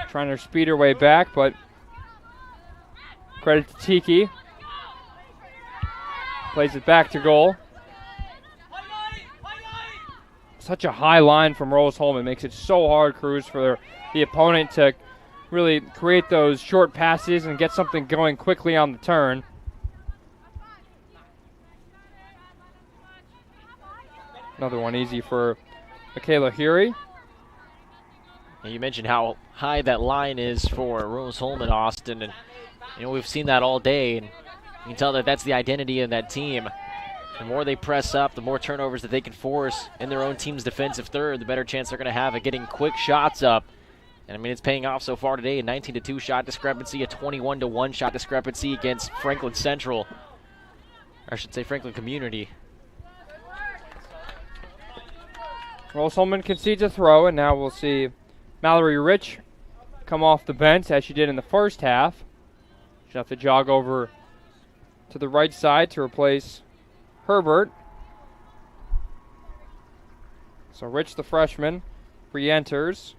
trying to speed her way back, but credit to Tiki. Plays it back to goal. Such a high line from Rose-Hulman makes it so hard, Cruz, for the opponent to really create those short passes and get something going quickly on the turn. Another one easy for Michaela Hury. You mentioned how high that line is for Rose-Hulman, Austin, and we've seen that all day, and you can tell that that's the identity of that team. The more they press up, the more turnovers that they can force in their own team's defensive third, the better chance they're going to have at getting quick shots up. And I mean, it's paying off so far today. A 19-2 shot discrepancy, a 21-1 shot discrepancy against Franklin Central, or I should say Franklin Community. Rose-Hulman concedes a throw, and now we'll see Mallory Rich come off the bench as she did in the first half. She'll have to jog over to the right side to replace Herbert. So Rich, the freshman, re-enters.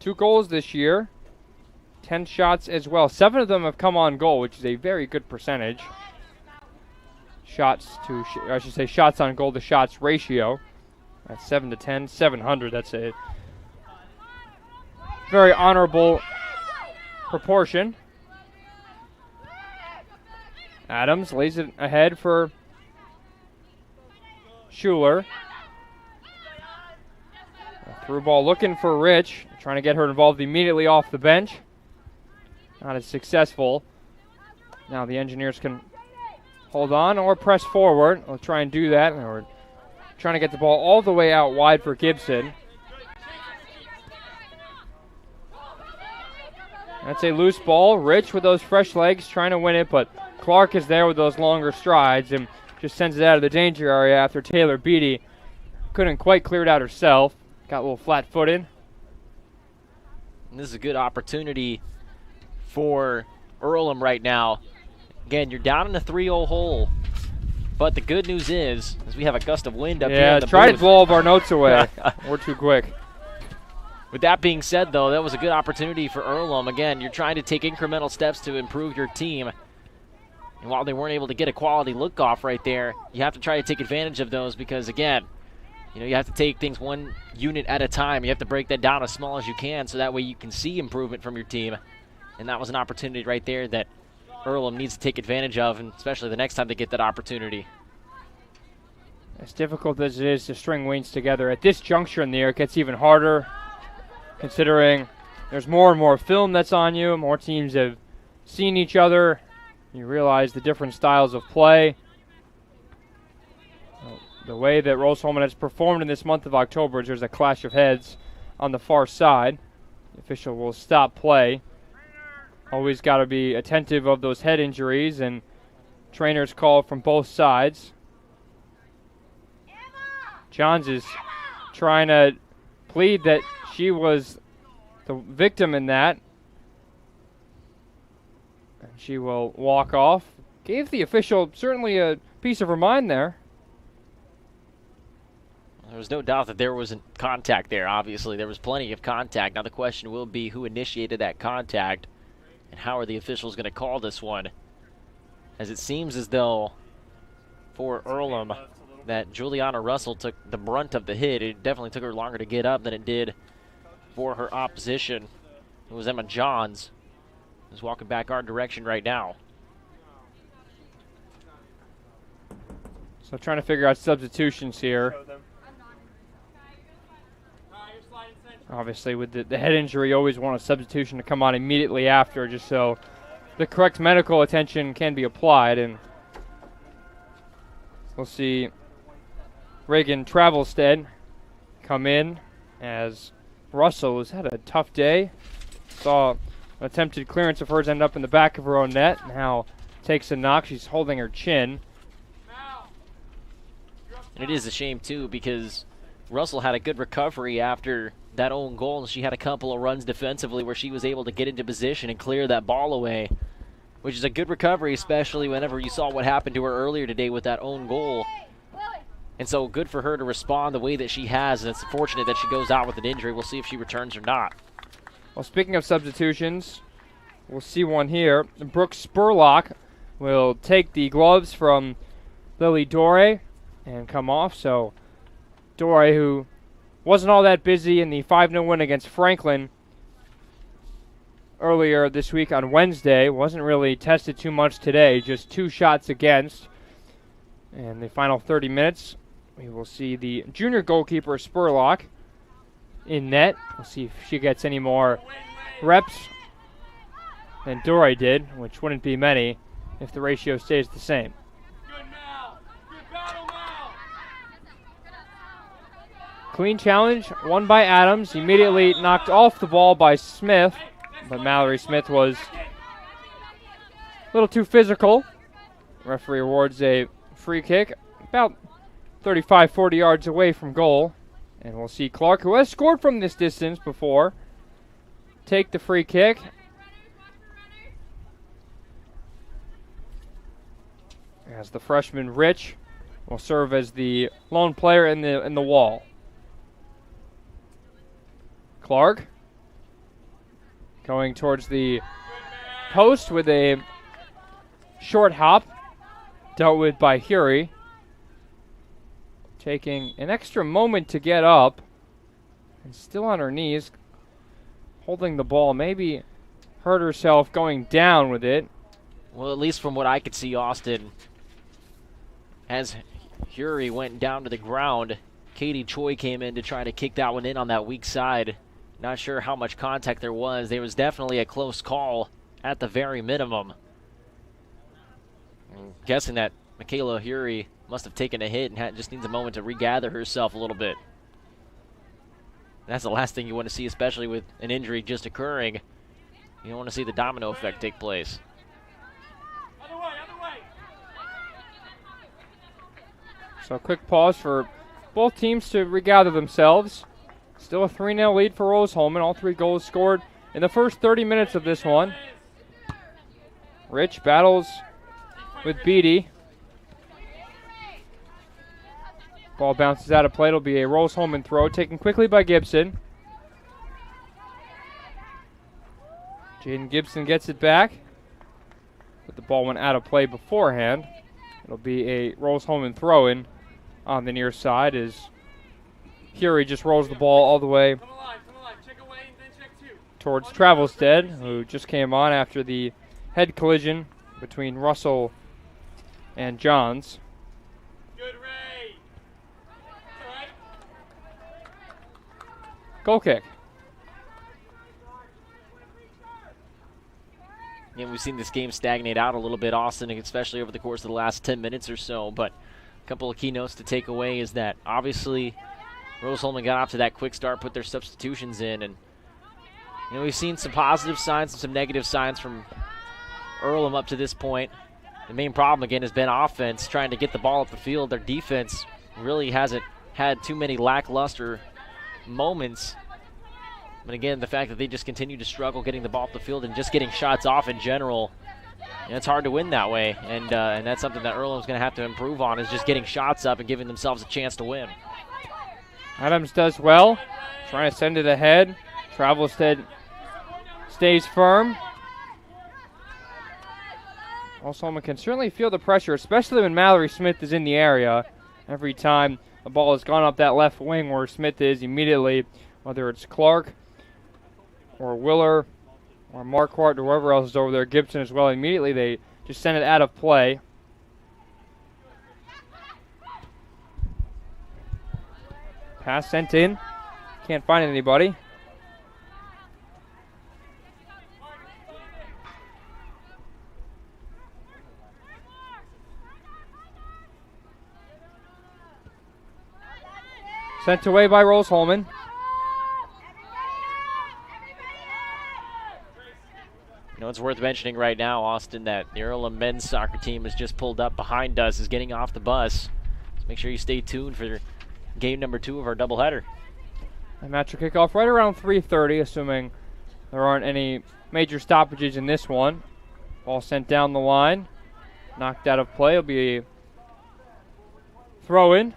2 goals this year, 10 shots as well. 7 of them have come on goal, which is a very good percentage. Shots on goal to shots ratio. That's 7 to 10, 700. That's a very honorable proportion. Adams lays it ahead for Schuler. A through ball looking for Rich, trying to get her involved immediately off the bench. Not as successful. Now the Engineers can hold on or press forward. They'll try and do that. Or trying to get the ball all the way out wide for Gibson. That's a loose ball. Rich with those fresh legs trying to win it, but Clark is there with those longer strides and just sends it out of the danger area after Taylor Beatty couldn't quite clear it out herself. Got a little flat-footed. And this is a good opportunity for Earlham right now. Again, you're down in a 3-0 hole. But the good news is we have a gust of wind up here in the try booth. to blow all of our notes away. We're too quick. With that being said, though, that was a good opportunity for Earlham. Again, you're trying to take incremental steps to improve your team. And while they weren't able to get a quality look off right there, you have to try to take advantage of those because, again, you have to take things one unit at a time. You have to break that down as small as you can so that way you can see improvement from your team. And that was an opportunity right there that Earlham needs to take advantage of, and especially the next time they get that opportunity. As difficult as it is to string wings together, at this juncture in the year, it gets even harder considering there's more and more film that's on you. More teams have seen each other. You realize the different styles of play. The way that Rose-Hulman has performed in this month of October, there's a clash of heads on the far side. The official will stop play. Always got to be attentive of those head injuries, and trainers call from both sides. Johns is trying to plead that she was the victim in that. And she will walk off. Gave the official certainly a piece of her mind there. There was no doubt that there was contact there, obviously. There was plenty of contact. Now the question will be who initiated that contact and how are the officials going to call this one? As it seems as though for Earlham that Juliana Russell took the brunt of the hit. It definitely took her longer to get up than it did for her opposition. It was Emma Johns who's walking back our direction right now. So trying to figure out substitutions here. Obviously, with the head injury, you always want a substitution to come on immediately after, just so the correct medical attention can be applied. And we'll see Reagan Travelstead come in as Russell has had a tough day. Saw an attempted clearance of hers end up in the back of her own net. Now takes a knock. She's holding her chin. And it is a shame, too, because Russell had a good recovery after that own goal, and she had a couple of runs defensively where she was able to get into position and clear that ball away, which is a good recovery, especially whenever you saw what happened to her earlier today with that own goal. And so good for her to respond the way that she has, and it's fortunate that she goes out with an injury. We'll see if she returns or not. Well, speaking of substitutions, we'll see one here. Brooke Spurlock will take the gloves from Lily Dore and come off. So Dore, who wasn't all that busy in the 5-0 win against Franklin earlier this week on Wednesday, wasn't really tested too much today, just 2 shots against. In the final 30 minutes, we will see the junior goalkeeper Spurlock in net. We'll see if she gets any more reps than Dore did, which wouldn't be many if the ratio stays the same. Clean challenge, won by Adams. Immediately knocked off the ball by Smith, but Mallory Smith was a little too physical. Referee awards a free kick about 35, 40 yards away from goal. And we'll see Clark, who has scored from this distance before, take the free kick. As the freshman Rich will serve as the lone player in the wall. Clark going towards the post with a short hop, dealt with by Hury. Taking an extra moment to get up, and still on her knees, holding the ball. Maybe hurt herself going down with it. Well, at least from what I could see, Austin, as Hury went down to the ground, Katie Choi came in to try to kick that one in on that weak side. Not sure how much contact there was. There was definitely a close call at the very minimum. I'm guessing that Michaela Hury must have taken a hit and just needs a moment to regather herself a little bit. That's the last thing you want to see, especially with an injury just occurring. You don't want to see the domino effect take place. So a quick pause for both teams to regather themselves. Still a 3-0 lead for Rose-Hulman. All 3 goals scored in the first 30 minutes of this one. Rich battles with Beatty. Ball bounces out of play. It'll be a Rose-Hulman throw, taken quickly by Gibson. Jaden Gibson gets it back, but the ball went out of play beforehand. It'll be a Rose-Hulman throw-in on the near side as Curie just rolls the ball all the way towards Travelstead, who just came on after the head collision between Russell and Johns. Goal kick. Yeah, we've seen this game stagnate out a little bit, Austin, especially over the course of the last 10 minutes or so. But a couple of key notes to take away is that obviously Rose-Hulman got off to that quick start, put their substitutions in, and we've seen some positive signs and some negative signs from Earlham up to this point. The main problem again has been offense, trying to get the ball up the field. Their defense really hasn't had too many lackluster moments. But again, the fact that they just continue to struggle getting the ball up the field and just getting shots off in general, it's hard to win that way. And that's something that Earlham's going to have to improve on, is just getting shots up and giving themselves a chance to win. Adams does well, trying to send it ahead. Travelstead stays firm. Rose-Hulman can certainly feel the pressure, especially when Mallory Smith is in the area. Every time the ball has gone up that left wing where Smith is, immediately, whether it's Clark or Willer or Marquardt or whoever else is over there, Gibson as well, immediately they just send it out of play. Pass sent in. Can't find anybody. Sent away by Rose-Hulman. It's worth mentioning right now, Austin, that the Earlham men's soccer team has just pulled up behind us, is getting off the bus. So make sure you stay tuned for game number 2 of our doubleheader. A match will kick off right around 3:30, assuming there aren't any major stoppages in this one. Ball sent down the line, knocked out of play. It'll be a throw-in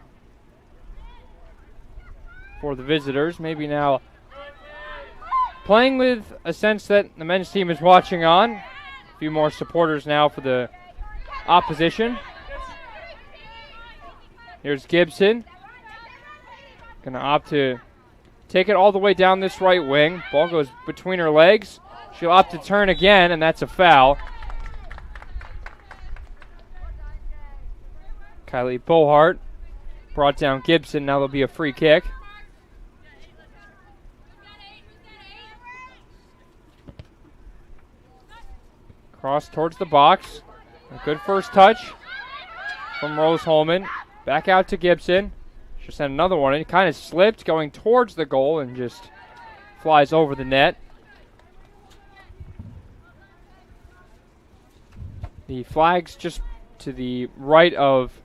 for the visitors. Maybe now playing with a sense that the men's team is watching on. A few more supporters now for the opposition. Here's Gibson. Gonna opt to take it all the way down this right wing. Ball goes between her legs. She'll opt to turn again, and that's a foul. Kylie Bohart brought down Gibson. Now there'll be a free kick. Cross towards the box. A good first touch from Rose-Hulman. Back out to Gibson. She'll send another one in. Kind of slipped going towards the goal and just flies over the net. The flag's just to the right of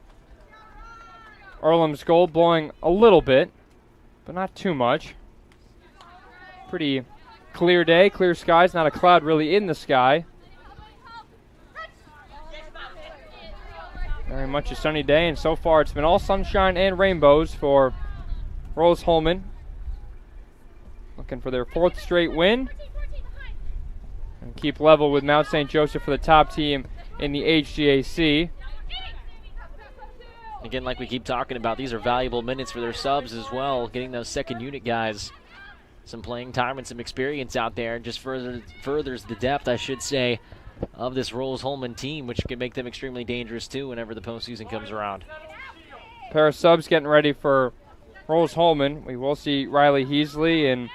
Earlham's goal, blowing a little bit, but not too much. Pretty clear day, clear skies, not a cloud really in the sky. Very much a sunny day, and so far it's been all sunshine and rainbows for Rose-Hulman. Looking for their 4th straight win. And keep level with Mount St. Joseph for the top team in the HCAC. Again, like we keep talking about, these are valuable minutes for their subs as well, getting those second unit guys some playing time and some experience out there, and just furthers the depth, I should say, of this Rose-Hulman team, which can make them extremely dangerous too whenever the postseason comes around. Pair of subs getting ready for Rose-Hulman. We will see Riley Heasley and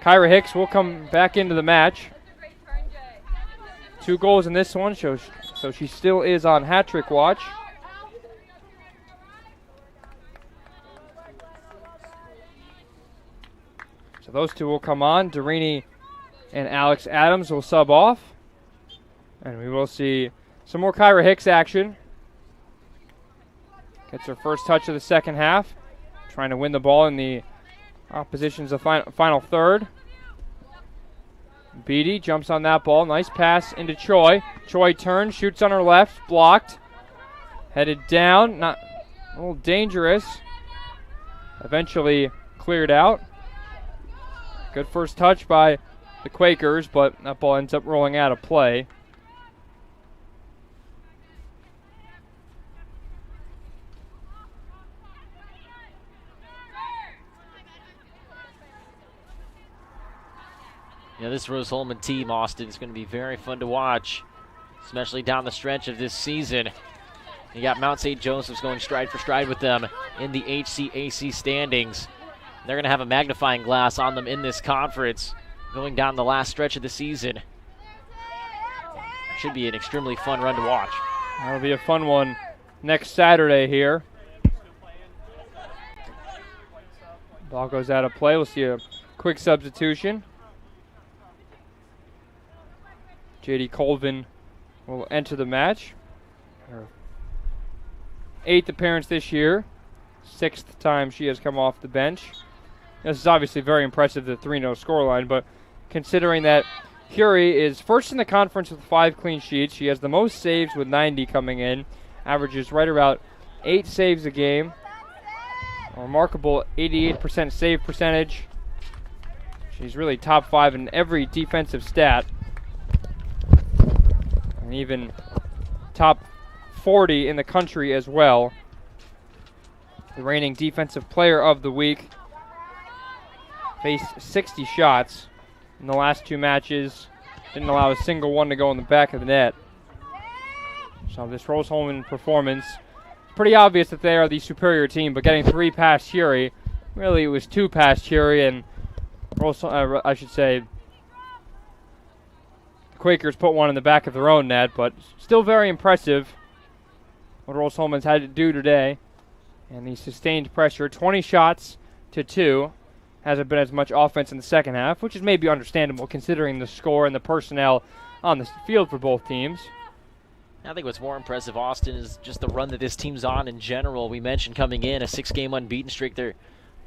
Kyra Hicks will come back into the match. 2 goals in this one, so she still is on hat-trick watch. So those two will come on. Derini and Alex Adams will sub off. And we will see some more Kyra Hicks action. Gets her first touch of the second half. Trying to win the ball in the opposition's final third. Beatty jumps on that ball. Nice pass into Choi. Choi turns, shoots on her left, blocked. Headed down, not a little dangerous. Eventually cleared out. Good first touch by the Quakers, but that ball ends up rolling out of play. Yeah, this Rose-Hulman team, Austin, is going to be very fun to watch, especially down the stretch of this season. You got Mount St. Joseph's going stride for stride with them in the HCAC standings. They're going to have a magnifying glass on them in this conference going down the last stretch of the season. Should be an extremely fun run to watch. That'll be a fun one next Saturday here. Ball goes out of play. We'll see a quick substitution. JD Colvin will enter the match. Her 8th appearance this year. 6th time she has come off the bench. This is obviously very impressive, the 3-0 scoreline, but considering that Curie is first in the conference with 5 clean sheets, she has the most saves with 90 coming in, averages right about 8 saves a game. A remarkable 88% save percentage. She's really top 5 in every defensive stat. And even top 40 in the country as well. The reigning defensive player of the week. Faced 60 shots in the last 2 matches. Didn't allow a single one to go in the back of the net. So this Rose-Hulman performance, pretty obvious that they are the superior team, but getting 3 past Curie, really it was 2 past Curie, and I should say the Quakers put one in the back of their own net, but still very impressive what Rose-Hulman's had to do today. And the sustained pressure, 20 shots to 2. Hasn't been as much offense in the second half, which is maybe understandable considering the score and the personnel on the field for both teams. I think what's more impressive, Austin, is just the run that this team's on in general. We mentioned coming in a 6-game unbeaten streak. They're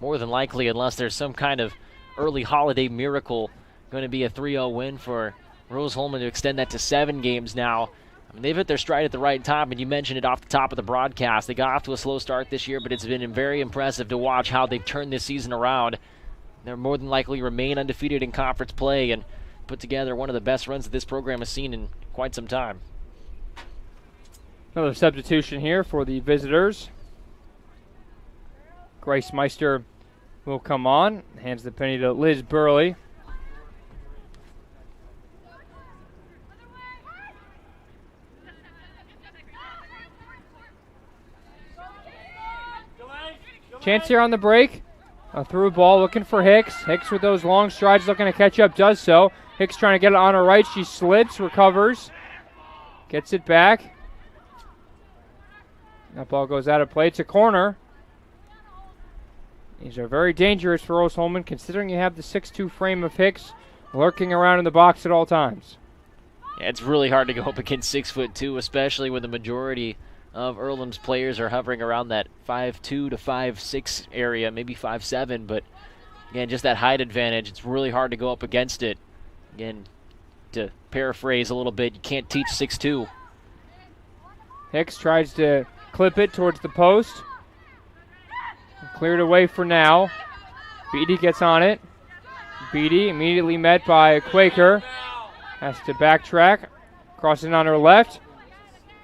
more than likely, unless there's some kind of early holiday miracle, going to be a 3-0 win for Rose-Hulman to extend that to 7 games now. I mean, they've hit their stride at the right time, and you mentioned it off the top of the broadcast. They got off to a slow start this year, but it's been very impressive to watch how they've turned this season around. They'll more than likely remain undefeated in conference play and put together one of the best runs that this program has seen in quite some time. Another substitution here for the visitors. Grace Meister will come on. Hands the penny to Liz Burley. Chance here on the break. A through ball looking for Hicks. Hicks with those long strides looking to catch up, does so. Hicks trying to get it on her right. She slips, recovers, gets it back. That ball goes out of play. It's a corner. These are very dangerous for Rose-Hulman, considering you have the 6'2" frame of Hicks lurking around in the box at all times. Yeah, it's really hard to go up against 6'2", especially when the majority of Earlham's players are hovering around that 5'2" to 5'6" area, maybe 5'7", but again, just that height advantage, it's really hard to go up against it. Again, to paraphrase a little bit, you can't teach 6'2". Hicks tries to clip it towards the post. Cleared away for now. Beatty gets on it. Beatty immediately met by Quaker. Has to backtrack. Crossing on her left.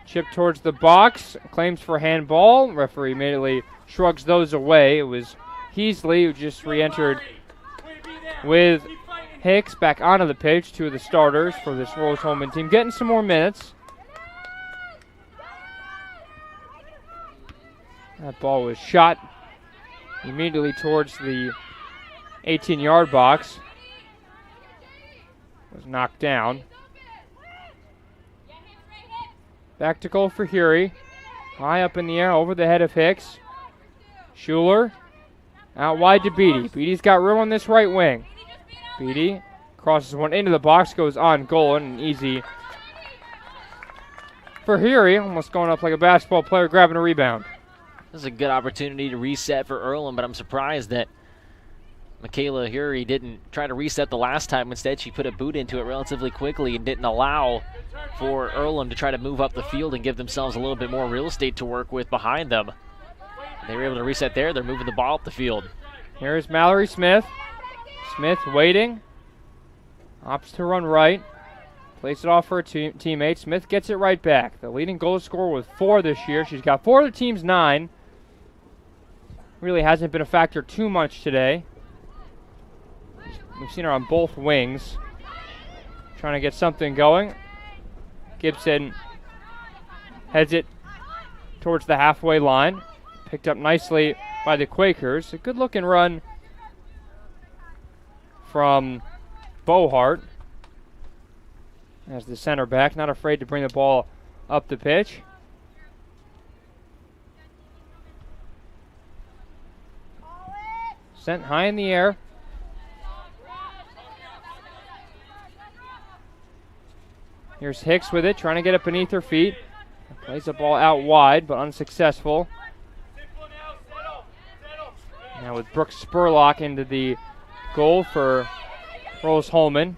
Chip towards the box. Claims for handball. Referee immediately shrugs those away. It was Heasley who just re-entered with Hicks back onto the pitch. 2 of the starters for this Rose-Hulman team getting some more minutes. That ball was shot immediately towards the 18-yard box. Was knocked down. Back to goal for Hury. High up in the air over the head of Hicks. Schuler out wide to Beatty. Beatty's got room on this right wing. Beatty crosses one into the box, goes on goal, and easy for Heary, almost going up like a basketball player, grabbing a rebound. This is a good opportunity to reset for Earlham, but I'm surprised that Michaela Heary didn't try to reset the last time. Instead, she put a boot into it relatively quickly and didn't allow for Earlham to try to move up the field and give themselves a little bit more real estate to work with behind them. They were able to reset there. They're moving the ball up the field. Here's Mallory Smith. Smith waiting. Opts to run right. Plays it off for her teammate. Smith gets it right back. The leading goal scorer with 4 this year. She's got 4 of the team's 9. Really hasn't been a factor too much today. We've seen her on both wings. Trying to get something going. Gibson heads it towards the halfway line. Picked up nicely by the Quakers. A good looking run from Bohart as the center back, not afraid to bring the ball up the pitch. Sent high in the air. Here's Hicks with it, trying to get it beneath her feet. Plays the ball out wide, but unsuccessful. Now with Brooke Spurlock into the goal for Rose-Hulman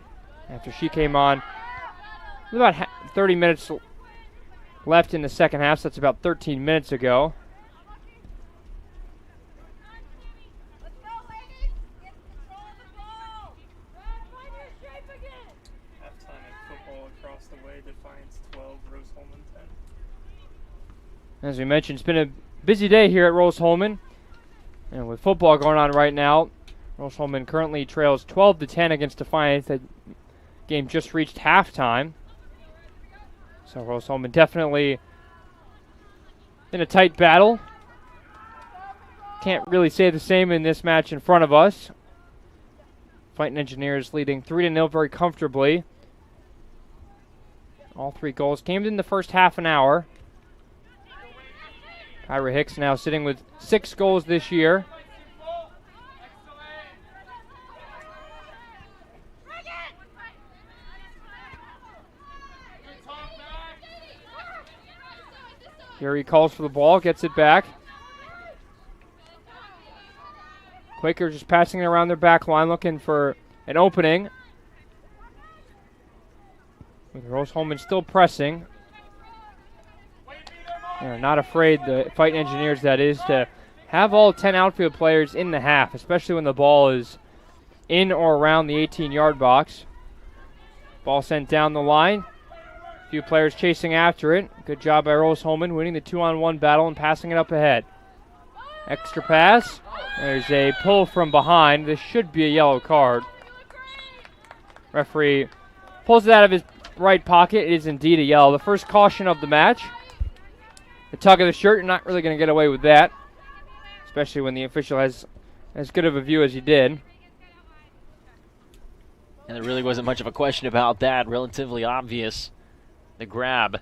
after she came on. About 30 minutes left in the second half, so that's about 13 minutes ago. As we mentioned, it's been a busy day here at Rose-Hulman. And with football going on right now, Rose-Hulman currently trails 12-10 against Defiance. That game just reached halftime. So Rose-Hulman definitely in a tight battle. Can't really say the same in this match in front of us. Fighting Engineers leading 3-0 very comfortably. All 3 goals came in the first half an hour. Kyra Hicks now sitting with 6 goals this year. Here he calls for the ball, gets it back. Quakers just passing it around their back line, looking for an opening. With Rose-Hulman still pressing. They're not afraid, the Fighting Engineers that is, to have all 10 outfield players in the half, especially when the ball is in or around the 18-yard box. Ball sent down the line. A few players chasing after it. Good job by Rose-Hulman winning the 2-on-1 battle and passing it up ahead. Extra pass. There's a pull from behind. This should be a yellow card. Referee pulls it out of his right pocket. It is indeed a yellow. The first caution of the match. The tug of the shirt, you're not really going to get away with that, especially when the official has as good of a view as he did. And there really wasn't much of a question about that. Relatively obvious, the grab.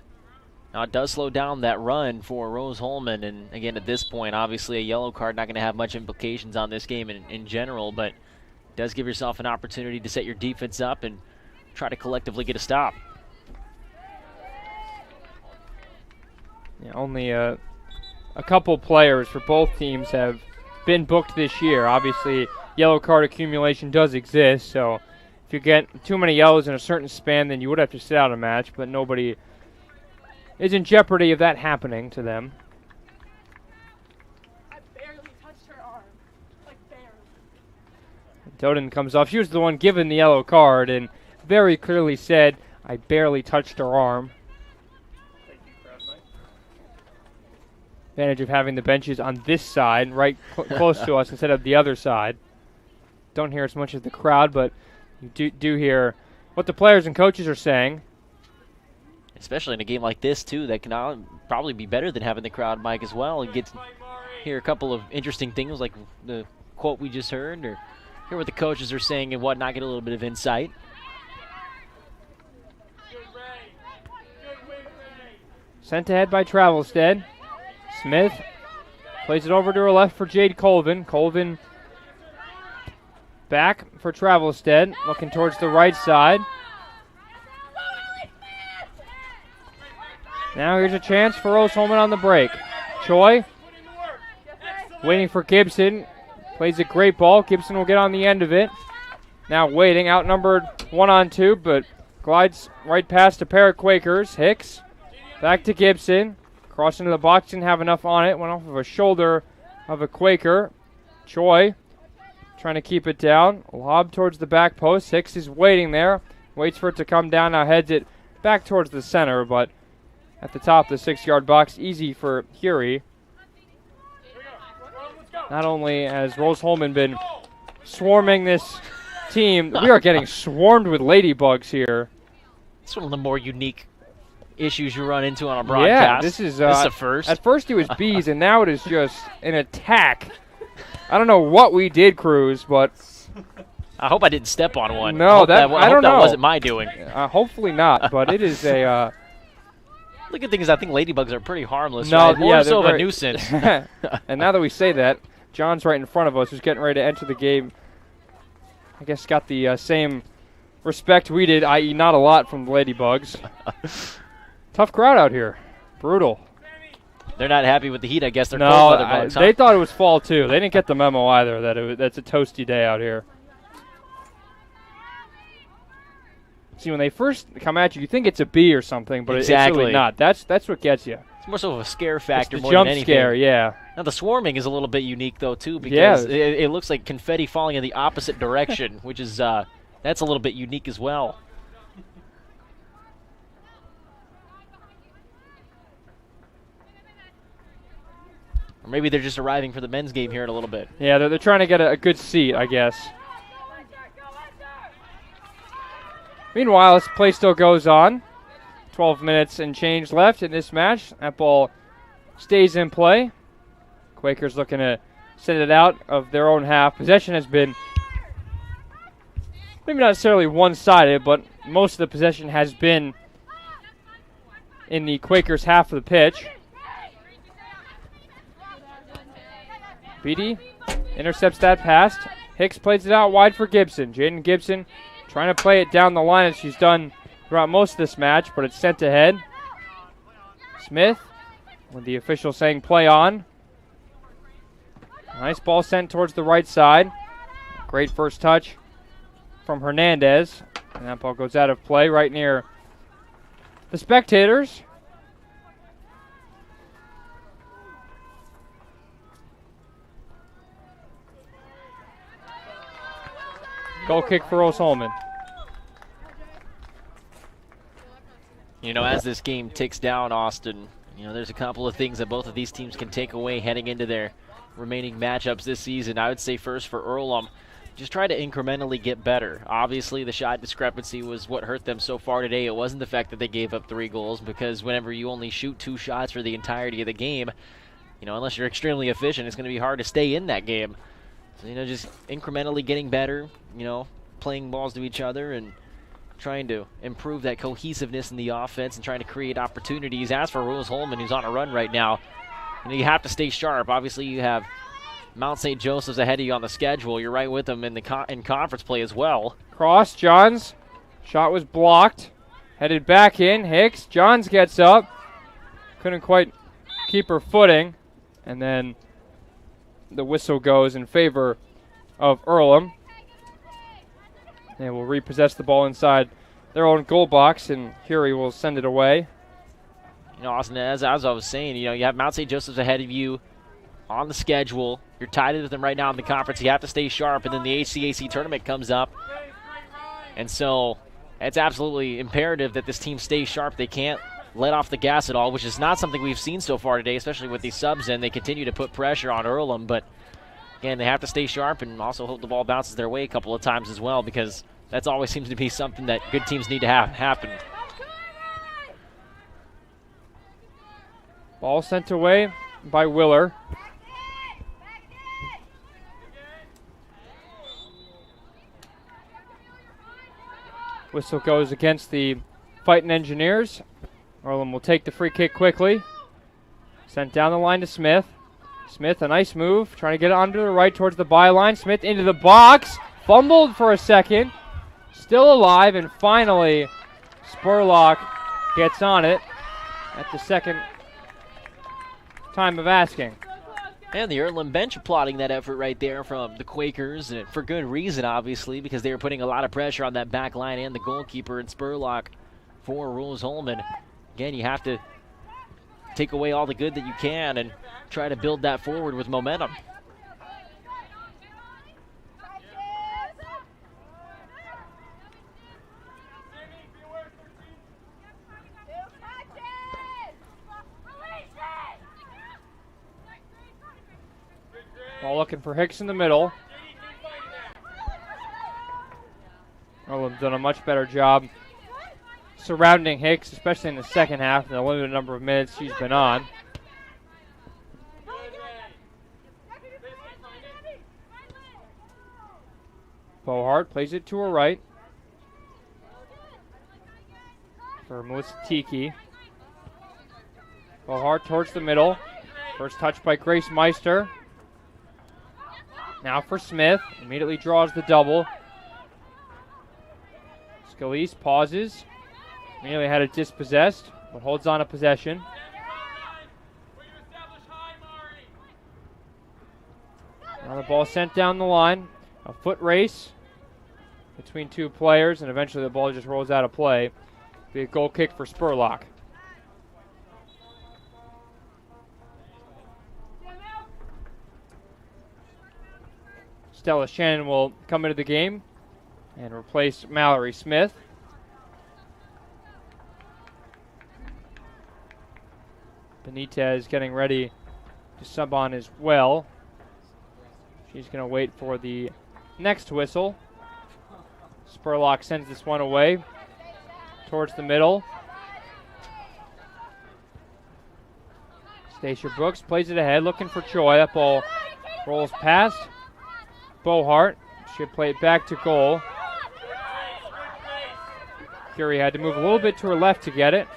Now it does slow down that run for Rose-Hulman, and again at this point, obviously a yellow card not going to have much implications on this game in general, but it does give yourself an opportunity to set your defense up and try to collectively get a stop. Yeah, only a couple players for both teams have been booked this year. Obviously, yellow card accumulation does exist, so if you get too many yellows in a certain span, then you would have to sit out a match, but nobody is in jeopardy of that happening to them. I barely touched her arm. Like barely. Doden comes off. She was the one given the yellow card and very clearly said, I barely touched her arm. Advantage of having the benches on this side, right close to us instead of the other side. Don't hear as much as the crowd, but you do hear what the players and coaches are saying. Especially in a game like this, too, that can probably be better than having the crowd mic as well. And get to hear a couple of interesting things like the quote we just heard, or hear what the coaches are saying and whatnot, get a little bit of insight. Sent ahead by Travelstead. Smith plays it over to her left for Jade Colvin. Colvin Back for Travelstead, looking towards the right side. Now here's a chance for Rose-Hulman on the break. Choi waiting for Gibson. Plays a great ball. Gibson will get on the end of it. Now waiting, outnumbered 1-on-2, but glides right past a pair of Quakers. Hicks back to Gibson. Cross into the box, didn't have enough on it. Went off of a shoulder of a Quaker. Choi trying to keep it down. Lob towards the back post. Hicks is waiting there. Waits for it to come down. Now heads it back towards the center, but at the top of the 6-yard box, easy for Curie. Not only has Rose-Hulman been swarming this team, we are getting swarmed with ladybugs here. It's one of the more unique issues you run into on a broadcast. Yeah, this is a first. At first it was bees, and now it is just an attack. I don't know what we did, Cruz, but I hope I didn't step on one. No, I hope I don't know. That wasn't my doing. Hopefully not, but it is a. The good thing is I think ladybugs are pretty harmless. No, right? More yeah, so of very, a nuisance. And now that we say that, John's right in front of us, who's getting ready to enter the game. I guess got the same respect we did, i.e. not a lot from the ladybugs. Tough crowd out here. Brutal. They're not happy with the heat, I guess. They're no, cold weather bugs, they thought it was fall, too. They didn't get the memo either that that's a toasty day out here. See, when they first come at you, you think it's a bee or something, but it's really not. That's what gets you. It's more so of a scare factor it's the more jump than anything. Scare, yeah. Now, the swarming is a little bit unique, though, too, because it looks like confetti falling in the opposite direction, which is that's a little bit unique as well. Or maybe they're just arriving for the men's game here in a little bit. Yeah, they're trying to get a good seat, I guess. Meanwhile, this play still goes on. 12 minutes and change left in this match. That ball stays in play. Quakers looking to send it out of their own half. Possession has been maybe not necessarily one-sided, but most of the possession has been in the Quakers' half of the pitch. Beatty intercepts that pass. Hicks plays it out wide for Gibson. Jaden Gibson trying to play it down the line as she's done throughout most of this match, but it's sent ahead. Smith, with the official saying play on. Nice ball sent towards the right side. Great first touch from Hernandez. And that ball goes out of play right near the spectators. Goal kick for Rose-Hulman. You know, as this game ticks down, Austin, you know, there's a couple of things that both of these teams can take away heading into their remaining matchups this season. I would say first for Earlham, just try to incrementally get better. Obviously, the shot discrepancy was what hurt them so far today. It wasn't the fact that they gave up 3 goals, because whenever you only shoot 2 shots for the entirety of the game, you know, unless you're extremely efficient, it's going to be hard to stay in that game. So, you know, just incrementally getting better, you know, playing balls to each other and trying to improve that cohesiveness in the offense and trying to create opportunities. As for Rose-Hulman, who's on a run right now, you know, you have to stay sharp. Obviously, you have Mount St. Joseph's ahead of you on the schedule. You're right with them in the in conference play as well. Cross, Johns. Shot was blocked. Headed back in. Hicks. Johns gets up. Couldn't quite keep her footing. And then the whistle goes in favor of Earlham. They will repossess the ball inside their own goal box, and Curie will send it away. You know, Austin, as I was saying, you know, you have Mount St. Joseph's ahead of you on the schedule. You're tied with them right now in the conference. You have to stay sharp, and then the HCAC tournament comes up. And so it's absolutely imperative that this team stays sharp. They can't let off the gas at all, which is not something we've seen so far today, especially with these subs in. They continue to put pressure on Earlham, but again, they have to stay sharp and also hope the ball bounces their way a couple of times as well, because that's always seems to be something that good teams need to have happen. Ball sent away by Willer. Whistle goes against the Fighting Engineers. Earlham will take the free kick quickly. Sent down the line to Smith. Smith, a nice move, trying to get it onto the right towards the byline. Smith into the box. fumbled for a second, still alive, and finally Spurlock gets on it at the second time of asking. And the Earlham bench applauding that effort right there from the Quakers, and for good reason, obviously, because they were putting a lot of pressure on that back line and the goalkeeper and Spurlock for Rose-Hulman. Again, you have to take away all the good that you can and try to build that forward with momentum. Ball looking for Hicks in the middle. Earlham's done a much better job surrounding Hicks, especially in the second half, and the limited number of minutes she's been on. Bohart plays it to her right for Melissa Tiki. Bohart towards the middle. First touch by Grace Meister. Now for Smith. Immediately draws the double. Scalise pauses. Immediately had it dispossessed, but holds on to possession. Now the ball sent down the line. A foot race between two players, and eventually the ball just rolls out of play. Be a goal kick for Spurlock. Stella Shannon will come into the game and replace Mallory Smith. Benitez getting ready to sub on as well. She's going to wait for the next whistle. Spurlock sends this one away towards the middle. Stacia Brooks plays it ahead, looking for Choi. That ball rolls past Bohart. Should play it back to goal. Curie had to move a little bit to her left to get it.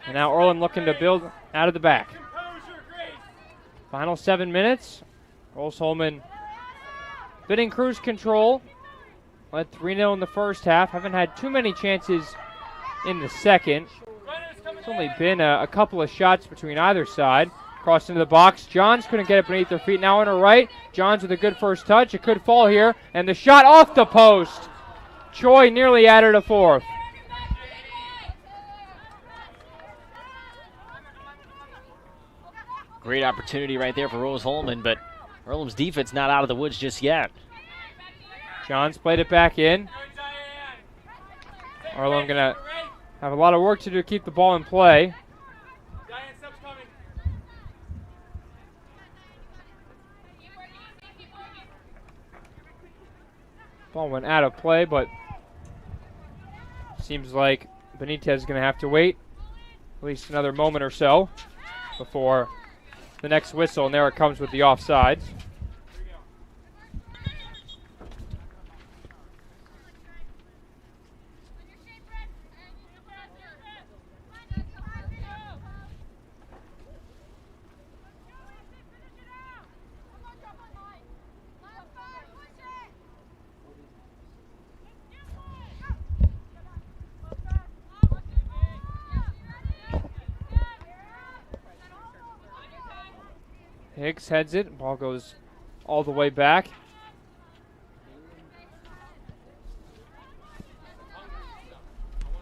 And now Earlham looking to build out of the back. Final 7 minutes. Rose-Hulman been in cruise control. Led 3-0 in the first half. Haven't had too many chances in the second. It's only been a couple of shots between either side. Crossed into the box. Johns couldn't get it beneath their feet. Now on her right. Johns with a good first touch. It could fall here. And the shot off the post. Choi nearly added a fourth. Great opportunity right there for Rose-Hulman, but Earlham's defense not out of the woods just yet. Johns played it back in. Earlham going to have a lot of work to do to keep the ball in play. Ball went out of play, but seems like Benitez is going to have to wait at least another moment or so before the next whistle, and there it comes with the offsides. Hicks heads it. Ball goes all the way back.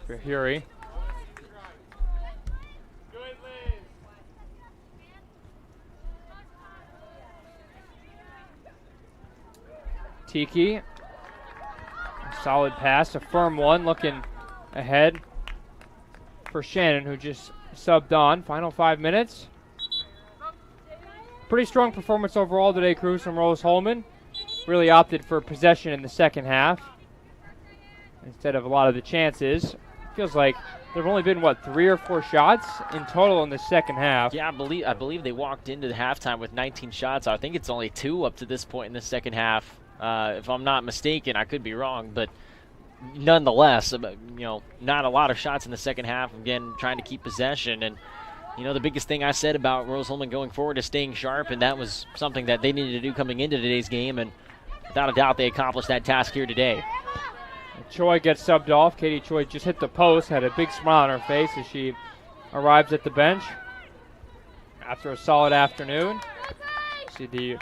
For Hury. Tiki. Solid pass. A firm one. Looking ahead for Shannon, who just subbed on. Final 5 minutes. Pretty strong performance overall today, Cruz, from Rose-Hulman. Really opted for possession in the second half instead of a lot of the chances. Feels like there have only been, 3 or 4 shots in total in the second half. Yeah, I believe they walked into the halftime with 19 shots. I think it's only 2 up to this point in the second half. If I'm not mistaken, I could be wrong, but nonetheless, not a lot of shots in the second half. Again, trying to keep possession. And the biggest thing I said about Rose-Hulman going forward is staying sharp, and that was something that they needed to do coming into today's game. And without a doubt, they accomplished that task here today. Choi gets subbed off. Katie Choi just hit the post, had a big smile on her face as she arrives at the bench after a solid afternoon. See the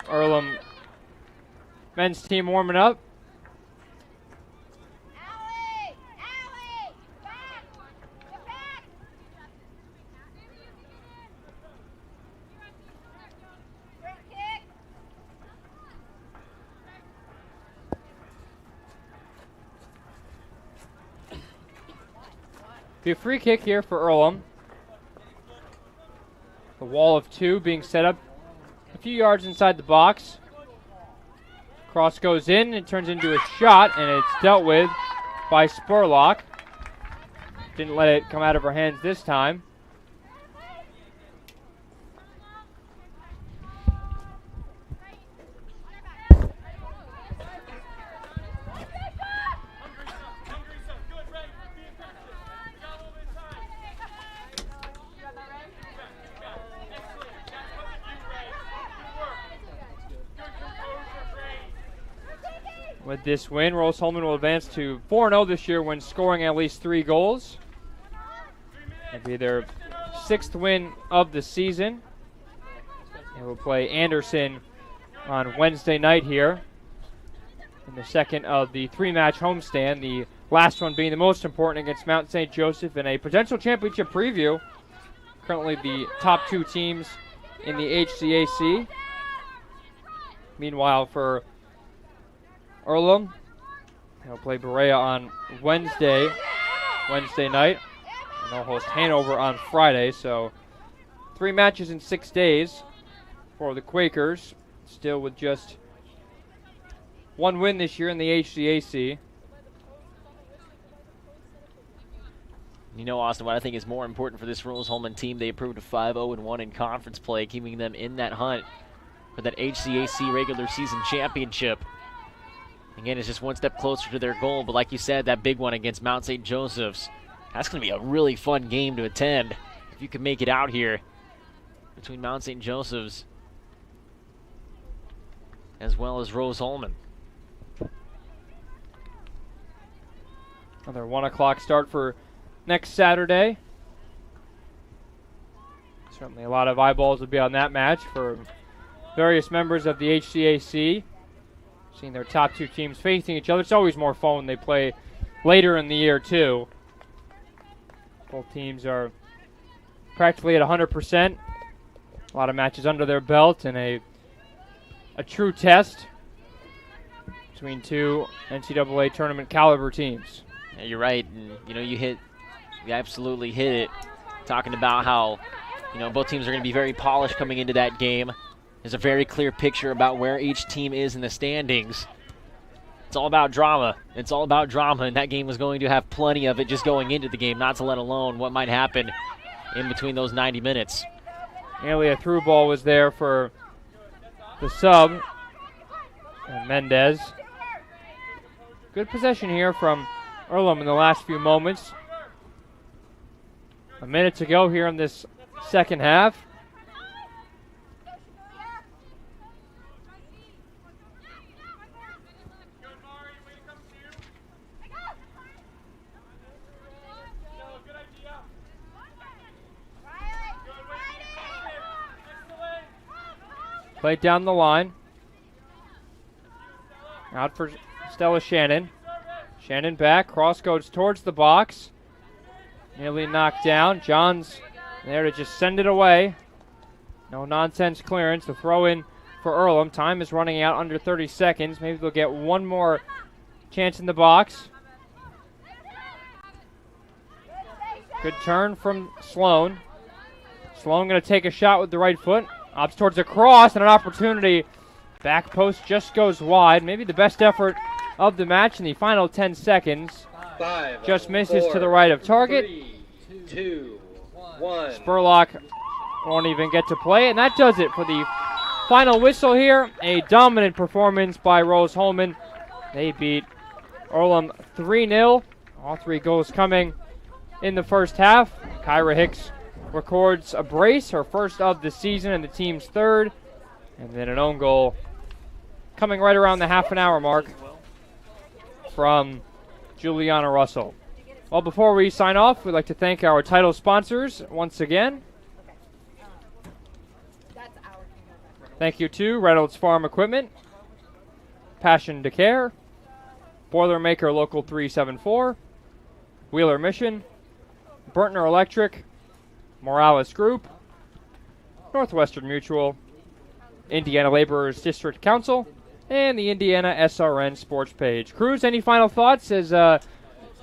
Earlham men's team warming up. Be a free kick here for Earlham. The wall of two being set up a few yards inside the box. Cross goes in, it turns into a shot, and it's dealt with by Spurlock. Didn't let it come out of her hands this time. With this win, Rose-Hulman will advance to 4-0 this year when scoring at least 3 goals. It'll be their 6th win of the season. They will play Anderson on Wednesday night here in the second of the 3-match homestand, the last one being the most important against Mount St. Joseph in a potential championship preview. Currently the top 2 teams in the HCAC. Meanwhile, for Earlham, they'll play Berea on Wednesday night, and they'll host Hanover on Friday. So 3 matches in 6 days for the Quakers, still with just 1 win this year in the HCAC. You know, Austin, what I think is more important for this Rose-Hulman team, they improved to 5-0-1 in conference play, keeping them in that hunt for that HCAC regular season championship. Again, it's just one step closer to their goal, but like you said, that big one against Mount St. Joseph's, that's going to be a really fun game to attend if you can make it out here between Mount St. Joseph's as well as Rose-Hulman. Another 1 o'clock start for next Saturday. Certainly a lot of eyeballs will be on that match for various members of the HCAC. Seeing their top 2 teams facing each other. It's always more fun when they play later in the year, too. Both teams are practically at 100%. A lot of matches under their belt and a true test between 2 NCAA tournament caliber teams. Yeah, you're right. And, you know, you absolutely hit it. Talking about how, you know, both teams are going to be very polished coming into that game. There's a very clear picture about where each team is in the standings. It's all about drama. It's all about drama, and that game was going to have plenty of it just going into the game, not to let alone what might happen in between those 90 minutes. Nearly a through ball was there for the sub, and Mendez. Good possession here from Earlham in the last few moments. A minute to go here in this second half. Played down the line. Out for Stella Shannon. Shannon back. Cross goes towards the box. Nearly knocked down. John's there to just send it away. No nonsense clearance. The throw in for Earlham. Time is running out, under 30 seconds. Maybe they'll get one more chance in the box. Good turn from Sloan. Sloan going to take a shot with the right foot. Opts towards a cross and an opportunity. Back post just goes wide. Maybe the best effort of the match in the final 10 seconds. 5, just misses 4, to the right of target. 3, 2, 1. Spurlock won't even get to play, and that does it for the final whistle here. A dominant performance by Rose-Hulman. They beat Earlham 3-0. All 3 goals coming in the first half. Kyra Hicks records a brace, her first of the season and the team's 3rd. And then an own goal coming right around the half an hour mark from Juliana Russell. Well, before we sign off, we'd like to thank our title sponsors once again. Thank you to Reynolds Farm Equipment, Passion to Care, Boilermaker Local 374, Wheeler Mission, Burtner Electric, Morales Group, Northwestern Mutual, Indiana Laborers District Council, and the IndianaSRN sports page. Cruz, any final thoughts as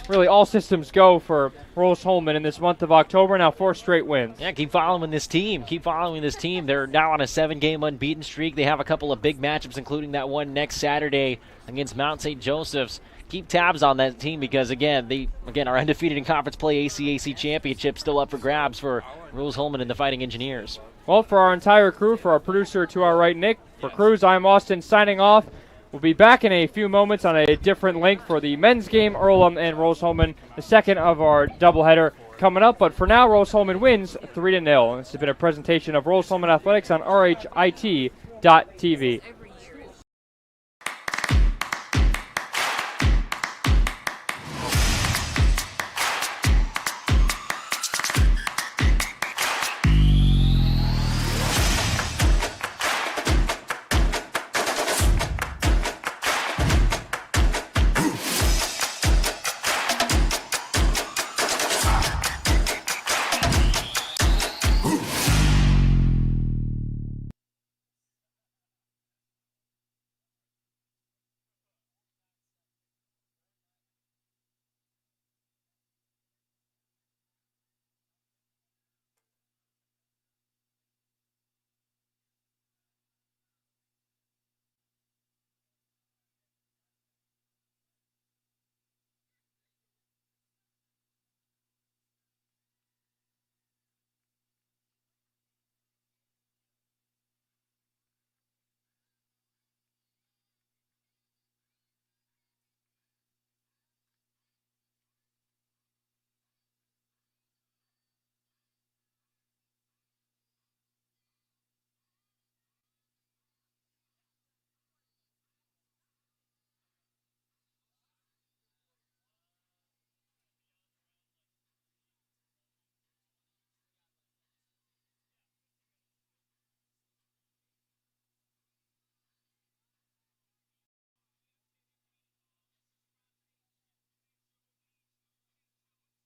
really all systems go for Rose-Hulman in this month of October? Now 4 straight wins. Yeah, keep following this team. Keep following this team. They're now on a 7-game unbeaten streak. They have a couple of big matchups, including that one next Saturday against Mount St. Joseph's. Keep tabs on that team because, again, they are undefeated in conference play. HCAC championship still up for grabs for Rose-Hulman and the Fighting Engineers. Well, for our entire crew, for our producer to our right, Nick, for Cruz, I'm Austin signing off. We'll be back in a few moments on a different link for the men's game, Earlham and Rose-Hulman, the second of our doubleheader coming up. But for now, Rose-Hulman wins 3-0. This has been a presentation of Rose-Hulman Athletics on RHIT.TV.